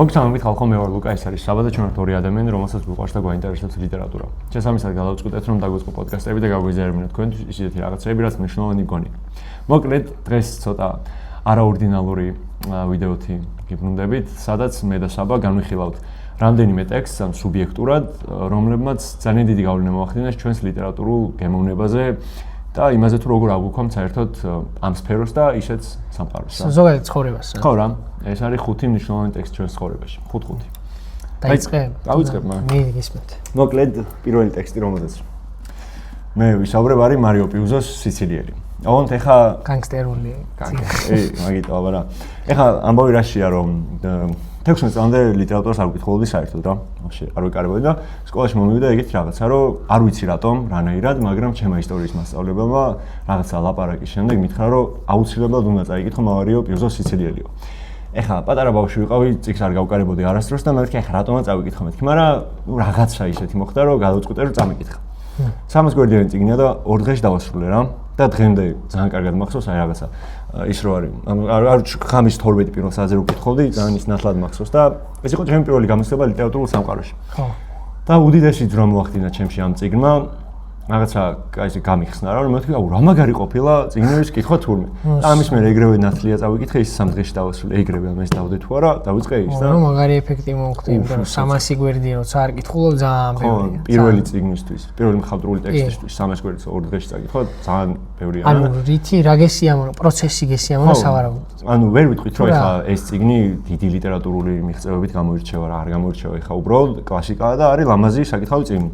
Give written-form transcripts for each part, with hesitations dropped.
მოგწამებით ხალხო, მე ვარ ლუკა, ეს არის საბა და ჩვენ ვართ ორი ადამიანი, რომელსაც გვიყვარს და გვაინტერესებს ლიტერატურა. შესაბამისად გადავწყვიტეთ, რომ დაგვიწყო პოდკასტები და გაგვიზიარებინოთ თქვენთვის ისეთი რაღაცები, რაც მნიშვნელოვანი გონია. მოკლედ, დღეს ცოტა არაორდინალური ვიდეოთი გიბრუნდებით, სადაც მე და საბა განვიხილავთ რამდენიმე ტექსტს ან სუბიექტურად, რომლებმაც ძალიან დიდი გავლენა მოახდინეს ჩვენს ლიტერატურულ გემოვნებაზე და იმაზე თუ როგორ აღვიქვამთ საერთოდ ამ სფეროს და ისეც სამყაროს. ზოგადად ცხოვრებას. ხო რა, ეს არის 5 მნიშვნელოვანი ტექსტი ჩვენს ცხოვრებაში. 5. დავიწყებ მაგრამ. მე გისმენთ. მოკლედ, პირველი ტექსტი რომელზეც მე ვისაუბრებ არის მარიო პიუზოს სიცილიელი. ოღონდ ეხა განგსტერული. მაგიტო, აბა. ეხა ამბავი რაშია რომ 16 წლამდე ლიტერატურას არ ვკითხულობდი საერთოდ რა. ვაფშე არ ვიკარებოდი და სკოლაში მომივიდა ეგეთი რაღაცა, რომ არ ვიცი რატომ, რანაირად, მაგრამ ჩემმა ისტორიის მასწავლებელმა რაღაცა ლაპარაკის შემდეგ მითხრა, რომ აუცილებლად უნდა წაიკითხო მარიო პიუზოს სიცილიელიო. ეხა პატარა ბავშვი ვიყავი, წიგნს არ გავკარებოდი არასდროს და მეთქი ეხა რატომაც წავიკითხო მეთქი, მაგრამ რაღაცა ისეთი მოხდა, რომ გადავწყვიტე, რომ წამიკითხა. 300 გვერდიანი წიგნია და 2 დღეში დავასრულე რა. და დღემდე ძალიან კარგად მახსოვს აი რაღაცა ის რო არის არ ხამის 12 პირველ საათზე რო ვკითხავდი ძალიან ის ნათლად მახსოვს და ეს იყო ჩემი პირველი გამოცდილება ლიტერატურულ სამყაროში. ხო. და უდიდესი ძროა მოახდინა ჩემში ამ წიგნმა. რაღაცა აი გამიხსნა რა რომ მეთქი აუ რა მაგარი ყოფილა წიგნების კითხვა თურმე. და ამის მერე ეგრევე ნათლია წავიკითხე ის 3 დღეში დავასრულე ეგრევე ამას დავდე თუ არა დავიწყე ის და რომ მაგარი ეფექტი მოხდა იმიტომ რომ 300 გვერდია როცა არ კითხულობ ძალიან ბევრია. ხო, პირველი წიგნისთვის, პირველი მხატვრული ტექსტისთვის 300 გვერდს 2 დღეში წაკითხვა ძალიან ბევრია. ანუ რითი რა გესიამოვნო, პროცესი გესიამოვნო სავარაუდოდ. ანუ ვერ ვიტყვით რომ ეხა ეს წიგნი დიდი ლიტერატურული მიღწევებით გამოირჩევა რა, არ გამოირჩევა ეხა უბრალოდ კლასიკაა და არის ლამაზი საკითხავი წიგნი.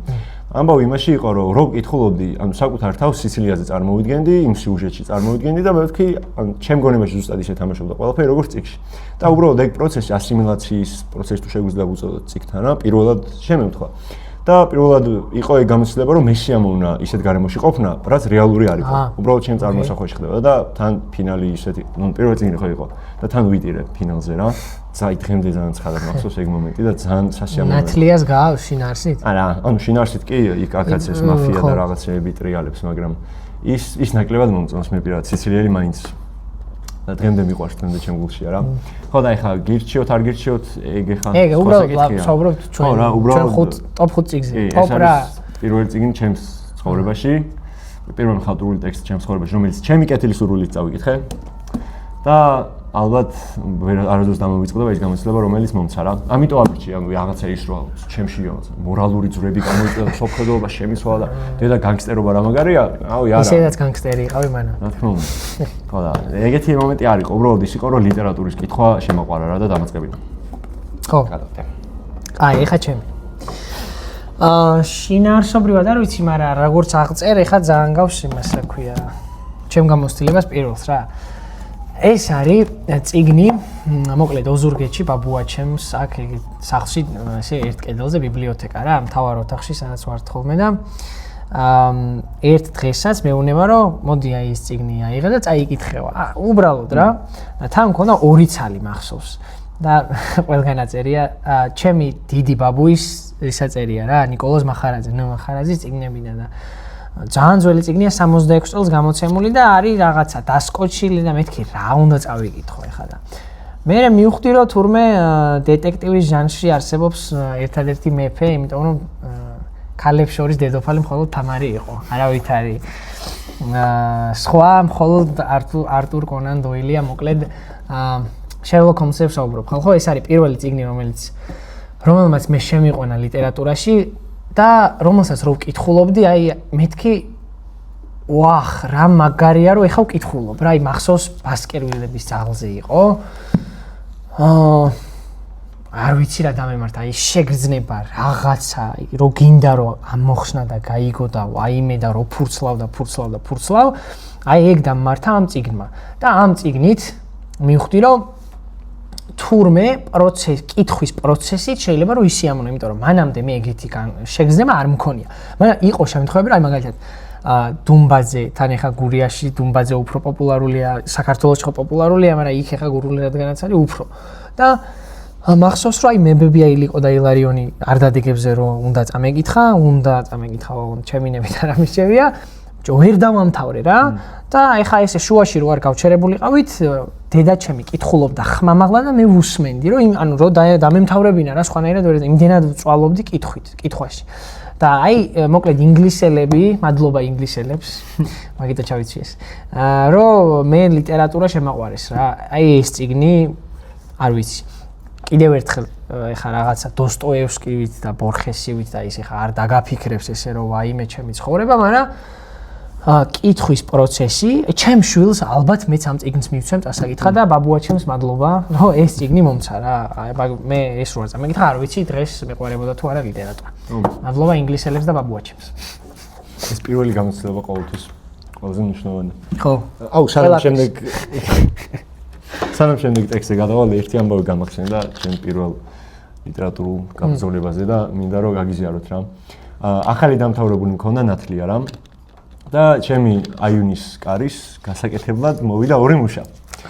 ამბავი იმაში იყო რომ რო ვკითხულობდი, ანუ საკუთარ თავს სიცილიაზე წარმოვიდგენდი, იმ სიუჟეტში წარმოვიდგენდი და მეთქი, ანუ ჩემ გონებაში ზუსტად ისე თამაშობდა ყველაფერი როგორც წიგნში. და უბრალოდ ეგ პროცესი ასიმილაციის პროცესი თუ შეგვიძლია ვუწოდოთ წიგნთან რა, პირველად შემემთხვა. და პირველად იყო ეგ გამოცდილება რომ მე შეამოვნა ისეთ გარემოში ყოფნა, რაც რეალური არ იყო. უბრალოდ ჩემ წარმოსახვეში ხდება და თან ფინალი ისეთი, ну პირველი წიგნი ხო იყო და თან ვიდირე ფინალზე რა. საით დღემდე ძალიან ცხადად მახსოვს ეგ მომენტი და ძალიან სასიამოვნოა. ნათლიას გაავს შინაარსით? არა, ანუ შინაარსით კი იქ აქაც ეს მაფია და რაღაცეები ტრიალებს, მაგრამ ის ნაკლებად მომწონს მე პირადად სიცილიელი მაინც და დღემდე მიყვარს დღემდე ჩემ გულშია რა. ხო და ეხა გირჩიოთ, არ გირჩიოთ, ეგ ეხა ეგ უბრალოდ საუბრობთ ჩვენ ტოპ 5 წიგნზე. ტოპ რა. პირველი წიგნი ჩემს ცხოვრებაში, პირველი მხატვრული ტექსტი ჩემს ცხოვრებაში, რომელიც ჩემი კეთილი სურვილით წავიკითხე და ალბათ არასდროს დამოვიწყდა ის გამოცდილება რომელიც მომცა რა. ამიტომ აბრჩი ანუ რაღაცა ის რა ჩემში მორალური ძვრები გამოიწვია სოფხედოობა შემისვლა და დედა განგსტერობა რა მაგარია? ავი არა. ისედაც განგსტერი იყავი მანა. რა თქმა უნდა. ხო და ეგეთი მომენტი არ იყო, უბრალოდ ის იყო რომ ლიტერატურის კითხვა შემოყვარა რა და დამაწყებინა. ხო. აი ეხა ჩემი. შინაარსობრივად არ ვიცი, მაგრამ როგორც აღწერ ეხა ძალიან გავს იმას რა ქვია. ჩემ გამოცდილებას პირველს რა. ეს არის წიგნი, მოკლედ ოზურგეთში ბაბუაჩემს აქ სახლში ესე ერთ კედელზე ბიბლიოთეკა რა, მთავარ ოთახში სადაც ვარ ხოლმე და ერთ დღესაც მეუნება რომ მოდი აი ეს წიგნი აიღე და წაიკითხევა. უბრალოდ რა. თან მქონდა 2 ცალი მახსოვს. და ყველგან აწერია ჩემი დიდი ბაბუის ისაწერია რა, ნიკოლოზ მახარაძის წიგნებიდან და ძალიან ძველი წიგნია 66 წელს გამოცემული და არის რაღაცა დასკოჩილი და მეთქი რა უნდა წავიკითხო ეხლა და მე მივხვდი რომ თურმე დეტექტივის ჟანრში არსებობს ერთადერთი მეფე, იმიტომ რომ ქალებს შორის დედოფალი მხოლოდ თამარი იყო, არავითარი სხვა მხოლოდ არტურ კონან დოილია, მოკლედ შერლოკ ჰოლმსებს საუბრობ. ხო, ეს არის პირველი წიგნი რომელმაც მე შემიყვანა ლიტერატურაში და რომელსაც რო ვკითხულობდი, აი მეთქი ვახ, რა მაგარია რომ ეხა ვკითხულობ რა, აი მახსოვს ბასკერვილების ძაღლზე იყო. არ ვიცი რა დამემართა, აი შეგრძნება რაღაცა, რო გინდა რომ ამოხსნა და გაიგო და აიმე და რო ფურცლავ, აი ეგ დამმართა ამ წიგნმა. და ამ წიგნით მივხვდი რომ თურმე კითხვის პროცესით შეიძლება რომ ისიამოვნო, იმიტომ რომ მანამდე მე ეგეთი შეგრძნება არ მქონია. მაგრამ იყო შემთხვევები, აი მაგალითად დუმბაძე, თან ეხა გურიაში დუმბაძე უფრო პოპულარულია, საქართველოში ხო პოპულარულია, მაგრამ იქ ეხა გურული რადგანაც არის უფრო. და მახსოვს რომ აი მებებია ილიყო და ილარიონი არ დადეგებზე რომ უნდა წამეკითხა, ჩემი ნებით არ ამიშევია. ვერ დავამთავრე რა და ეხა ესე შუაში რო არ გავჩერებულიყავით, დედაჩემი კითხულობდა ხმამაღლა და მე ვუსმენდი, რომ ანუ რო დამემთავრებინა რა სხვანაირად ვერ იმდენად ვწვალობდი კითხვაში. და აი, მოკლედ ინგლისელები, მადლობა ინგლისელებს, მაგიტო ჩავიცი ეს. რომ მე ლიტერატურა შემაყვარეს რა. აი ეს წიგნი არ ვიცი. კიდევ ერთხელ ეხა რაღაცა დოსტოევსკივით და ბორხესივით და ის ეხა არ დაგაფიქრებს ესე რომ ვაიმე ჩემი ცხოვრება, მაგრამ კითხვის პროცესი, ჩემ შვილს ალბათ მეც ამ წიგნს მივცემ წასაკითხა და ბაბუაჩემს მადლობა, რომ ეს წიგნი მომცა რა. მე ეს რო არ წამეკითხა, არ ვიცი დღეს მეყვარებოდა თუ არა ლიტერატურა. მადლობა ინგლისელებს და ბაბუაჩემს. ეს პირველი გამოცდილება ყოველთვის ყველაზე მნიშვნელოვანია. ხო. აუ, სანამ შემდეგ ტექსტზე გადავალ, ერთი ამბავი გამახსენე და ჩემ პირველ ლიტერატურულ გაბრძოლებაზე და მინდა რომ გაგიზიაროთ რა. ახალი დამთავრებული მქონდა ნათლია რა. და ჩემი აიუნის კარის გასაკეთებლად მოვიდა ორი მუშა.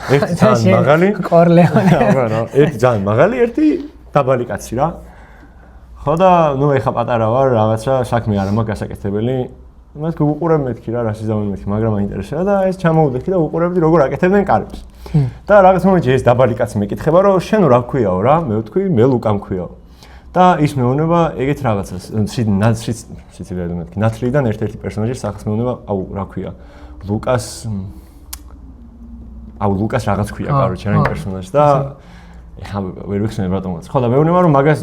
ერთი ძალიან მაღალი, კორლეონე. ერთი ძალიან მაღალი, ერთი დაბალი კაცი რა. ხო და ნუ ეხა პატარა ვარ, რაღაცა საქმე არ მაქვს გასაკეთებელი. მეთქი უყურებ მეთქი რა, რას იზამენ მეთქი, მაგრამ მაინტერესება და ეს ჩამოვდექი და უყურებდი როგორ აკეთებდნენ კარებს. და რაღაც მომენტში ეს დაბალი კაცი მეკითხება, რომ შენ რა ქვიაო რა? მე ვთქვი, მე ლუკა მქვიაო. და ის მეუბნება ეგეთ რაღაცას, სიცილიად მეთქი, ნათლიდან ერთ-ერთი პერსონაჟის სახელს მეუბნება, აუ რა ქვია? ლუკას რაღაც ქვია, კაროჩე რა იმ პერსონაჟს და ეხა ვერ ვიხსენებ რატომაც. ხო და მეუბნება რომ მაგას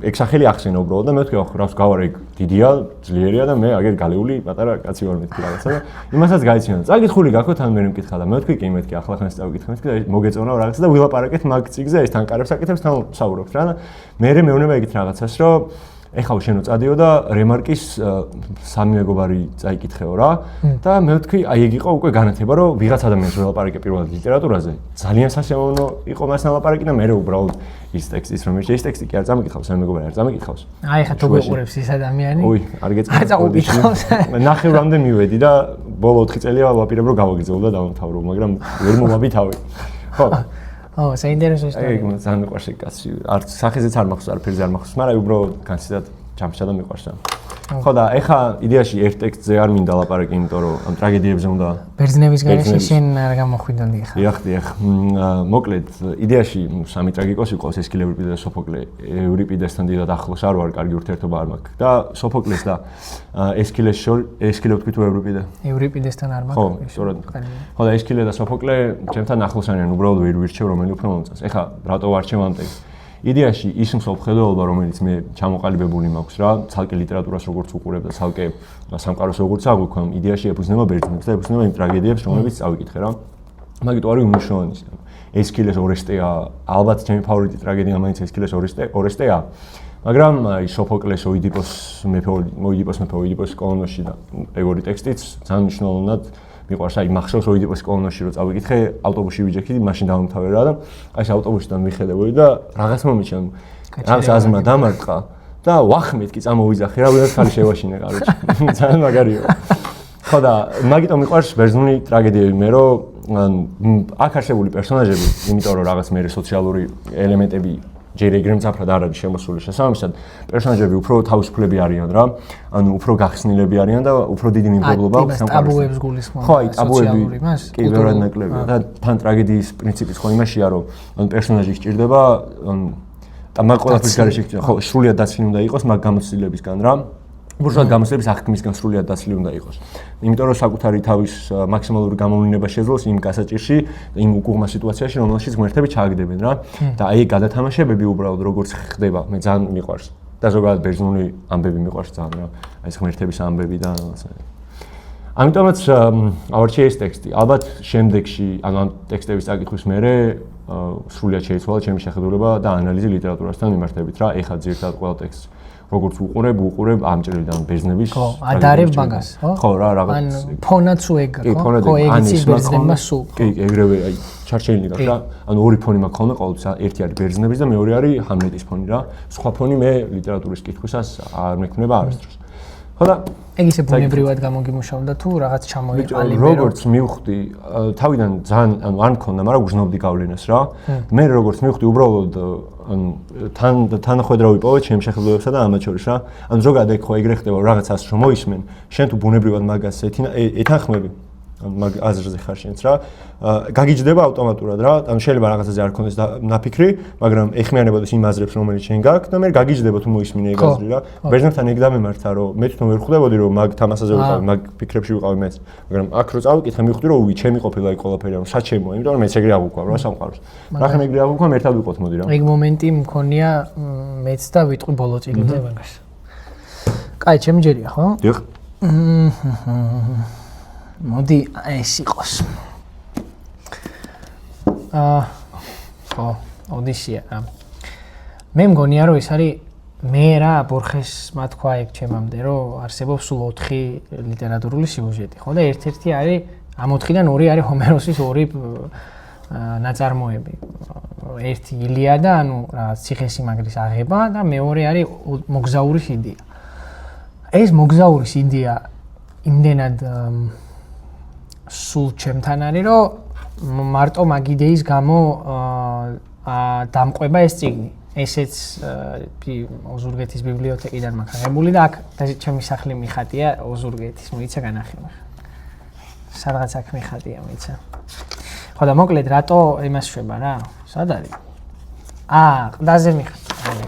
ეგ სახელი ახსენა უბრალოდ და მე ვთქვი, ახ რას გავარ ეგ დიდია, ძლიერია და მე აგერ გალეული პატარა კაცი ვარ მეთქი რაღაცა და იმასაც გაიცინო. წაგითხული გაქვთ ან მე მეკითხა და მე ვთქვი კი მეთქი, ახლა ხანს წავიკითხე მეთქი და მოგეწონა რაღაცა და ვილაპარაკეთ მაგ წიგზე ეს თან კარებს აკეთებს თან საუბრობთ რა და მე მეუბნება ეგეთ რაღაცას რომ ეხლა შენო წადიო და რემარკის სამი მეგობარი წაიკითხეო რა და მე ვთქვი აი ეგ იყო უკვე განათება რომ ვიღაც ადამიანს ველაპარაკე პირველად ლიტერატურაზე ძალიან სასიამოვნო იყო მას ნალაპარაკი და მე უბრალოდ ის ტექსტის რომ ეს ტექსტი კი არ წამიკითხავს სამი მეგობარი არ წამიკითხავს აი ხა თუ გიყურებს ეს ადამიანი ოი არ გეწყვეტს ნახევრამდე მივედი და ბოლო 4 წელია ვაპირებ რომ გავაგრძელო და დავამთავრო მაგრამ ვერ მომაბი თავი ხო საინტერესო ისტორია. ეგ ძალიან მიყვარს ეგ კაცი. არც სახეზეც არ მახსოვს, არაფერზე არ მახსოვს, მაგრამ უბრალოდ განცდად ჯამშა და მიყვარს. ხო და ეხა იდეაში ერთ ტექსტზე არ მინდა ლაპარაკი, იმიტომ რომ ამ ტრაგედიებზე უნდა ბერძნების გარეშე შენ არ გამოხვიდონდი ხა. დიახ. მოკლედ იდეაში სამი ტრაგიკოსი ყავს ესქილე ევრიპიდე და სოფოკლე. ევრიპიდესთან დიდად ახლოს არ ვარ, კარგი ურთიერთობა არ მაქვს. და სოფოკლეს და ესქილე ვთქვი თუ ევრიპიდე? ევრიპიდესთან არ მაქვს. ხო, სწორად. ხო და ესქილე და სოფოკლე ჩემთან ახლოს არიან, უბრალოდ ვერ ვირჩევ რომელი უფრო მომწონს. ეხა რატო ვარჩევ ამ ტექსტს? იდეაში ის მსოფლმხედველობა, რომელიც მე ჩამოყალიბებული მაქვს რა, ცალკე ლიტერატურას როგორც უყურებ და ცალკე სამყაროს როგორც აღვიქვამ, იდეაში ეფუძნება ბერძნებს და ეფუძნება იმ ტრაგედიებს, რომლებიც წავიკითხე რა. მაგით არის უმნიშვნელოვანესი. ესქილეს ორესტეა, ალბათ ჩემი ფავორიტი ტრაგედია მაინც ესქილეს ორესტეა. მაგრამ აი სოფოკლეს ოიდიპოს მეფე კოლონოში და ეგორი ტექსტიც ძალიან მნიშვნელოვნად მიყვარს აი მახსოვს ოიდიპოს კოლონოში რო წავიკითხე ავტობუსში ვიჯექი მაშინ დავამთავრე რა და აი ეს ავტობუსიდან მიხედავდი და რაღაც მომენტში რაღაც აზმა დამარტყა და ვახმეთ კი წამოვიძახე რა ვიღაც ხალი შევაშინე კაროჩე ძალიან მაგარია ხო და მაგიტომ მიყვარს ბერძნული ტრაგედიები მე რომ აქ არსებული პერსონაჟები იმიტომ რომ რაღაც მე სოციალური ელემენტები ჯერ ეგრე მძაფრად არ არის შემოსული შესაბამისად პერსონაჟები უფრო თავისუფლები არიან რა ანუ უფრო გახსნილები არიან და უფრო დიდი მიმდევრობა აქვს ტაბუებს გულისხმობ ხო აი ტაბუები კი ბევრად ნაკლებია და თან ტრაგედიის პრინციპიც ხო იმაშია რომ ანუ პერსონაჟი სჭირდება და მაგ ყველაფრის გარეშე ხო სრულიად დაცლილი უნდა იყოს მაგ გამოცდილებისგან რა უბრალოდ გამოცდილების აღქმისგან სრულიად დაცლილი უნდა იყოს იმიტომ რომ საკუთარი თავის მაქსიმალური გამოვლინება შეძლოს იმ გასაჭირში და იმ უკუღმა სიტუაციაში რომელშიც ღმერთები ჩააგდებენ რა და აი გადათამაშებები უბრალოდ როგორც ხდება მე ძალიან მიყვარს და ზოგადად ბერძნული ამბები მიყვარს ძალიან რა აი ეს ღმერთების ამბები და ამიტომაც ავარჩიე ეს ტექსტი ალბათ შემდეგში ანუ ამ ტექსტების წაკითხვის მერე სრულიად შეიცვალა ჩემი შეხედულება და ანალიზი ლიტერატურასთან მიმართებით რა ეხლა ძირითადად ყველა ტექსტს როგორც უყურებ ამჭრიდან ბერძნების ხო ადარებ მაგას ხო რა რაღაც ან ფონაც უეგა ხო ეგიც ბერძნებმა სულ კი ეგრევე აი ჩარჩენილი გაქვს რა ანუ ორი ფონი მაქვს ხოლმე ყოველთვის ერთი არის ბერძნების და მეორე არის ჰამლეტის ფონი რა სხვა ფონი მე ლიტერატურის კითხვისას არ მექმნება არასდროს ხო და ეგ ისე ბუნებრივად გამოგიმუშავდა თუ რაღაც ჩამოიყალიბე როგორც მივხვდი თავიდან ძალიან ანუ არ მქონდა მაგრამ გრძნობდი გავლენას რა მე როგორც მივხვდი უბრალოდ ანუ თანახვედრავი პოვე ჩემ შეხედულებასა და ამათ შორის რა ანუ ზოგადად ეგ ხო ეგრე ხდება რაღაცას რომ მოისმენ შენ თუ ბუნებრივად მაგას ეთანხმები მაგ აზრზე ხარ შენც რა. გაგიჯდება ავტომატურად რა, ანუ შეიძლება რაღაცაზე არ ქონდეს ნაფიქრი, მაგრამ ეხმიანებოდეს იმ აზრებს, რომელიც შენ გაქვს და მე გაგიჯდება თუ მოისმინე ეგ აზრი რა. ბერძნებთან ეგ დამემართა, რომ მე თვითონ ვერ ხვდებოდი, რომ მაგ თამასაზე ვიყავი, მაგ ფიქრებში ვიყავი მეც, მაგრამ აქ რო წავიკითხე, მივხვდი, რომ ჩემი ყოფილა იქ ყველაფერი, ანუ საჩემოა, იმიტომ რომ მეც ეგრე აღვიქვავ რა სამყაროს. რახან ეგრე აღვიქვავ, ერთად ვიყოთ მოდი რა. ეგ მომენტი მქონია მეც და ვიტყვი ბოლო წიგნზე მაგას. კაი, ჩემი ჯერია, ხო? დიახ. მოდი ეს იყოს. ხო, ოდისია. მე მგონია რომ ეს არის მე რა ბორხესმა თქვა ეგ ჩემამდე რომ არსებობს სულ 4 ლიტერატურული სიუჟეტი, ხო და ერთ-ერთი არის ამ 4-დან 2 არის ჰომეროსის 2 ნაწარმოები. ერთი ილიადა, ანუ რაღაც ციხესიმაგრის აღება და მეორე არის მოგზაურის იდეა. ეს მოგზაურის იდეა იმდენად სულ ჩემთან არის, რომ მარტო მაგ იდეის გამო დამყვება ეს წიგნი. ესეც ოზურგეთის ბიბლიოთეკიდან მაქვს აღებული და აქ ჩემი სახლი მიხატია ოზურგეთის, მოიცა განახილვა. სადღაც აქ მიხატია, მოიცა. ხო და მოკლედ რატო იმას შვება რა? სად არის? ყდაზე მიხატია.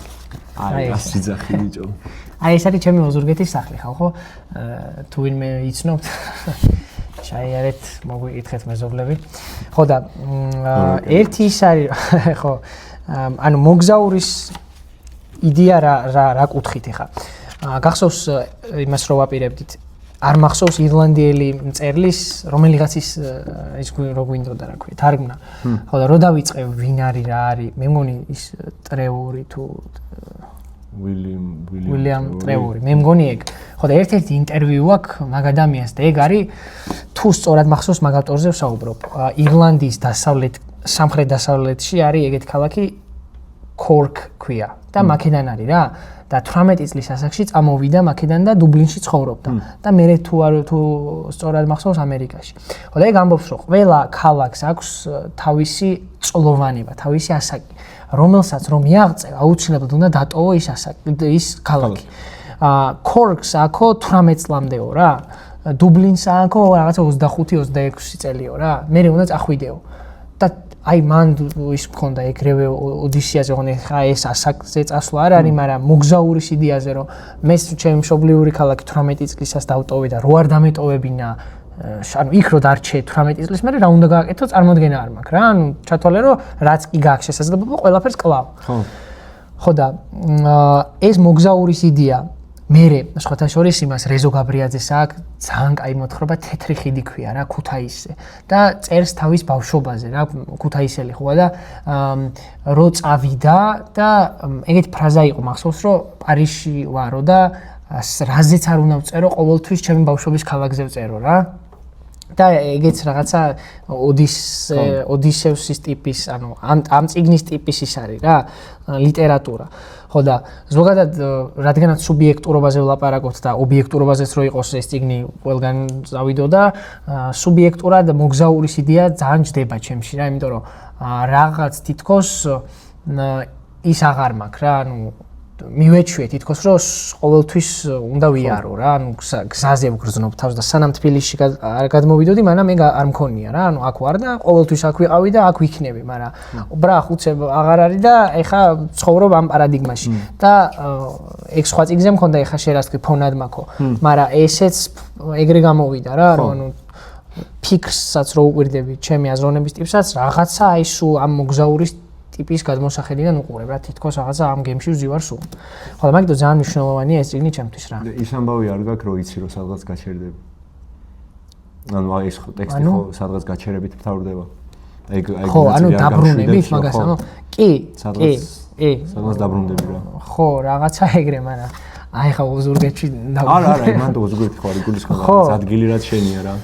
აი, ასე ძახი ბიჭო. აი ეს არის ჩემი ოზურგეთის სახლი, ხო? თუ ვინმე იცნობთ, ჩაიარეთ, მოგვიკითხეთ მეზობლები. ხო და ერთი ის არის, ხო, ანუ მოგზაურის იდეა რა კუთხით ხა. გახსოვს იმას რო ვაპირებდით. არ მახსოვს ირლანდიელი მწერლის რომელიღაცის ის რო გვინდოდა რა ქვია, თარგმნა. ხო და რო დავიწყე ვინ არის რა არის, მე მგონი ის ტრევორი თუ ვილიამ ტრევორი. მე მგონი ეგ. ხო და ერთ-ერთი ინტერვიუ აქვს მაგ ადამიანს და ეგ არის თუ სწორად მახსოვს მაგ ავტორზე ვსაუბრობ. ირლანდიის სამხრეთ-დასავლეთში არის ეგეთი ქალაქი კორკ ქვია და მაკედან არის რა. და 18 წლის ასაკში წამოვიდა მაკედან და დუბლინში ცხოვრობდა. და მე თუ სწორად მახსოვს ამერიკაში. ხო და ეგ ამბობს რომ ყველა ქალაქს აქვს თავისი წლოვანება, თავისი ასაკი, რომელსაც რომ მიაღწევ, აუცილებლად უნდა დატოვო ის ქალაქი. კორკს აქო 18 წლამდეო რა. დუბლინს აქო რაღაცა 25-26 წელიო რა. მე უნდა წახვიდეო. და აი მან ის მქონდა ეგრევე ოდისეაზე ხონე ხა ეს ასაკზე წასვლა არ არის, მაგრამ მოგზაურის იდეაზე რომ მე ჩემი მშობლიური ქალაქი 18 წლისას დავტოვე და რო არ დამეტოვებინა, ანუ იქ რო დარჩე 18 წლის მერე რა უნდა გააკეთო, წარმოდგენა არ მაქვს რა. ანუ ჩათვალე რომ რაც კი გაქვს შესაძლებლობა ყველაფერს კლავ. ხო და ეს მოგზაურის იდეა მერე სხვათა შორის იმას რეზო გაბრიაძეს აქვს ძალიან კაი მოთხრობა თეთრი ხიდი ქვია რა ქუთაისზე და წერს თავის ბავშვობაზე რა ქუთაისელი ხოა და რო წავიდა და ეგეთი ფრაზა იყო მახსოვს რომ პარიზში ვარო და რაზეც არ უნდა ვწერო ყოველთვის ჩემი ბავშვობის ქალაქზე ვწერო რა და ეგეც რაღაცა ოდისევსის ტიპის ანუ ამ წიგნის ტიპის ის არის რა ლიტერატურა ხო და ზოგადად რადგანაც სუბიექტურობაზე ვლაპარაკობთ და ობიექტურობაზეც რო იყოს ეს წიგნი ყველგან წავიდო და სუბიექტურად მოგზაურის იდეა ძალიან ჯდება ჩემში რა იმიტომ რომ რაღაც თითქოს ის აღარ მაქვს რა ანუ მივეჩვიე თითქოს რომ ყოველთვის უნდა ვიარო რა ანუ გზაზე ვგრძნობ თავს და სანამ თბილისში არ გადმოვიდოდი მანამ ეგ არ მქონია რა ანუ აქ ვარ და ყოველთვის აქ ვიყავი და აქ ვიქნები მაგრამ ბრა ხუცებ აღარ არის და ეხა ცხოვრობ ამ პარადიგმაში და ეგ სხვა წიგნზე მქონდა ეხა შერასტყვი ფონად მაქო მაგრამ ესეც ეგრე გამოვიდა რა რომ ანუ ფიქრსაც რო უყურდები ჩემი აზროვნების ტიპსაც რაღაცა აი სულ ამ მოგზაურის ტიპის გადმოსახედიდან უყურებ რა თითქოს რაღაცა ამ გემში ვზივარ სულ. ხო და მაგითო ძალიან მნიშვნელოვანია ეს წიგნი ჩემთვის რა. ის ამბავი არ გაქვს რომ იცი რომ სადღაც გაჩერდები. ანუ აი ეს ტექსტი ხო სადღაც გაჩერებით მთავრდება. ეგ ხო, ანუ დაბრუნებით მაგას ანუ კი, სადღაც დაბრუნდები რა. ხო, რაღაცა ეგრე, მაგრამ აი ხა ოზურგეთში არა, მან თუ ოზურგეთი ხო არის გულისხმობა, რაღაც ადგილი რაც შენია რა.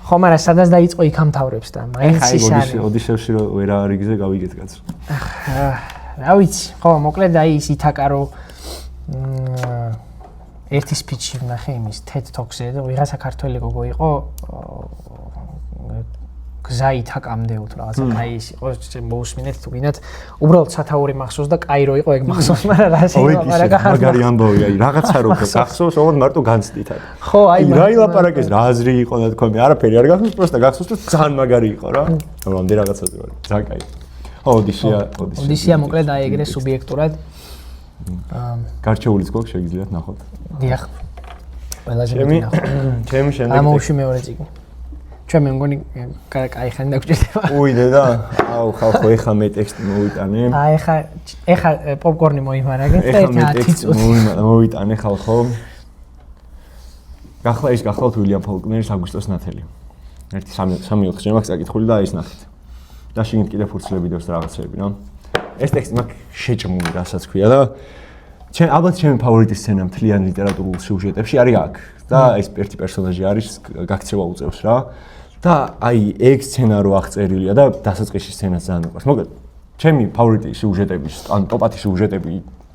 ხო, მაგრამ სადაც დაიწყო იქ ამთავრებს და მაინც ის არის. ოდისევსი რო ვერ არიგზე გავიგეთ კაცო. რა ვიცი, ხო, მოკლედ აი ის ითაკა რომ ერთი სპიჩი ვნახე იმის TED Talks-ზე და ვიღაცა ქართველი გოგო იყო გზა ითაკამდე თუ რაღაცა კაი ის იყო მოусმინეთ თუ გინდათ უბრალოდ სათაური მახსოვს და კაირო იყო ეგ მახსოვს მაგრამ რა შეიძლება მაგარი ამბავი აი რაღაცა რო გახსოვს ოღონდ მარტო განცდით არის ხო აი რა ილაპარაკეს რა აზრი იყო და თქონე არაფერი არ გახსოვს პროსტა გახსოვს რომ ძალიან მაგარი იყო რა რომდე რაღაცაზე ვარ ძალიან კაი ოდისეა მოკლედ აი ეგრე სუბიექტურად გარჩეულიც გვაქვს შეგიძლიათ ნახოთ დიახ ყველაზე მეტი ნახოთ ჩემი შემდეგ ამოუში მეორე წიგნი ჩვენ მე მგონი კაი ხანი დაგჭირდება უი დედა აუ ხალხო ეხა მე ტექსტი მოვიტანე აი ეხა პოპკორნი მოიმარაგეთ და ერთი 10 წუთი მოვიტანე ხალხო გახლავთ უილიამ ფოლკნერის აგვისტოს ნათელი ერთი 3-4 ჯერ მაქვს წაკითხული და ის ნახეთ და შიგნით კიდე ფურცლები დევს რაღაცები რა ეს ტექსტი მაგ შეჭმული რასაც ქვია და ალბათ ჩემი ფავორიტი სცენა მთლიან ლიტერატურულ სიუჟეტებში არის აქ და ეს ერთი პერსონაჟი არის გაქცევა უწევს რა და აი ეგ სცენა რო აღწერილია და დასაწყისში სცენაც ძალიან უყვარს მოკლედ ჩემი ფავორიტი სიუჟეტების ან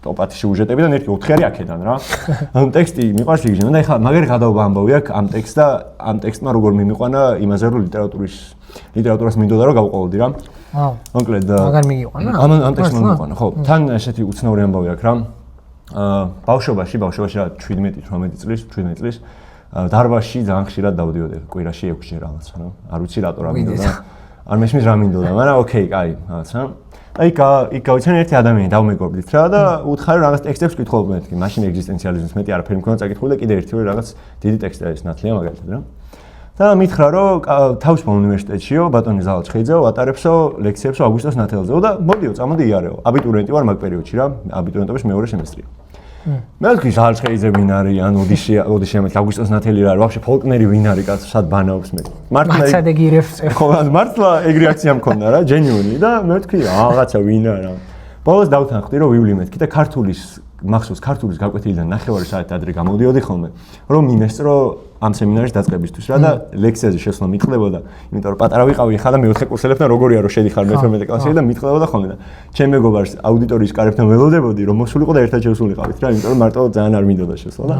ტოპათი სიუჟეტებიდან ერთი 4 არის აქედან რა ანუ ტექსტი მიყვარს იგივე და ეხლა მაგარი გადაობა ამბავი აქვს ამ ტექსტს და ამ ტექსტმა როგორ მიმიყვანა იმაზე რომ ლიტერატურას მინდოდა რომ გავყოლოდი რა მოკლედ მაგარ მიგიყვანა ამ ტექსტმა მიმიყვანა ხო თან ესეთი უცნაური ამბავი აქვს რა ბავშვობაში რა 17 წლის დარბაზში ძალიან ხშირად დავდიოდი კვირაში 6 ჯერ რაღაცა რა არ ვიცი რატო რა მინდოდა არ მესმის რა მინდოდა მაგრამ ოკეი კაი რაღაცა აი იქ გავიცანი ერთი ადამიანი დავმეგობრდით რა და უთხარი რაღაც ტექსტებს ვკითხულობ მეთქი მაშინ ეგზისტენციალიზმის მეტი არაფერი მქონდა წაკითხული და კიდე ერთი რაღაც დიდი ტექსტი არის ნათლია მაგალითად რა და მითხრა რომ თავისუფალ უნივერსიტეტშიო ბატონი ზალაჩხეიძეო ატარებსო ლექციებსო აგვისტოს ნათელზეო და მოდიო წამოდი იარეო აბიტურიენტი ვარ მაგ პერიოდში რა აბიტურიენტობის მეორე semestri მე ვთქვი ზალაჩხეიძე ვინ არის ან ოდიშია მე აგვისტოს ნათელი რა არის ვაფშე ფოლკნერი ვინ არის კაცო სად ბანაობს მე მართლა ეგირებს ხო მართლა ეგ რეაქცია მქონდა რა ჯენიუნი და მე ვთქვი რაღაცა ვინ არა ბოლოს დავთანხმდი რომ ვივლი მეთქი და ქართულის გაკვეთილიდან 9 საათი ადრე გამოდიოდი ხოლმე რომ მიმესწრო ამ სემინარის დაწყებისთვის რა და ლექციაზე შესვლა მიტყლებოდა იმიტომ რომ პატარა ვიყავი ხა და მე-4 კურსელებთან როგორია რომ შედიხარ მე-12 კლასში და მიტყლებოდა ხოლმე და ჩემ მეგობარს აუდიტორიის კარებთან ველოდებოდი რომ მოსულიყო და ერთად შევსულიყავით რა იმიტომ რომ მარტო ძალიან არ მინდოდა შესვლა და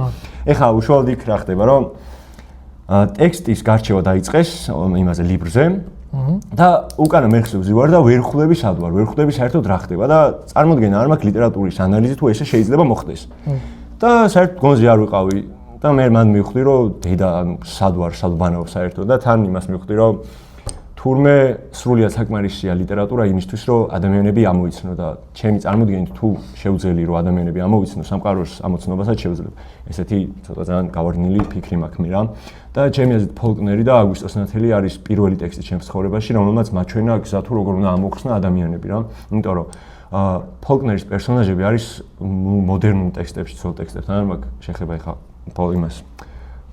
ეხლა უშუალოდ იქ რა ხდება რომ ტექსტის გარჩევა დაიწყეს იმაზე ლიბრზე და უკანა მეხსოვს ვზივარ და ვერ ხვდები სად ვარ, ვერ ხვდები საერთოდ რა ხდება და წარმოდგენა არ მაქვს ლიტერატურის ანალიზი თუ ესე შეიძლება მოხდეს. და საერთოდ გონზე არ ვიყავი და მე მან მივხვდი რომ დედა სად ვარ, სად ვბანაობ საერთოდ და თან იმას მივხვდი რომ თურმე სრულიად საკმარისია ლიტერატურა იმისთვის რომ ადამიანები ამოიცნო და ჩემი წარმოდგენით თუ შეუძლია რომ ადამიანები ამოიცნო სამყაროს ამოცნობასაც შეუძლია. ესეთი ცოტა ძალიან გავარდნილი ფიქრი მაქვს მე რა. და ჩემი აზრით ფოლკნერი და აგვისტოს ნათელი არის პირველი ტექსტი ჩემს ცხოვრებაში, რომელმაც მაჩვენა გზა თუ როგორ უნდა ამოხსნა ადამიანები რა. იმიტომ რომ ფოლკნერის პერსონაჟები არის მოდერნულ ტექსტებში, ძველ ტექსტებთან არ მაქვს შეხება ეხა იმას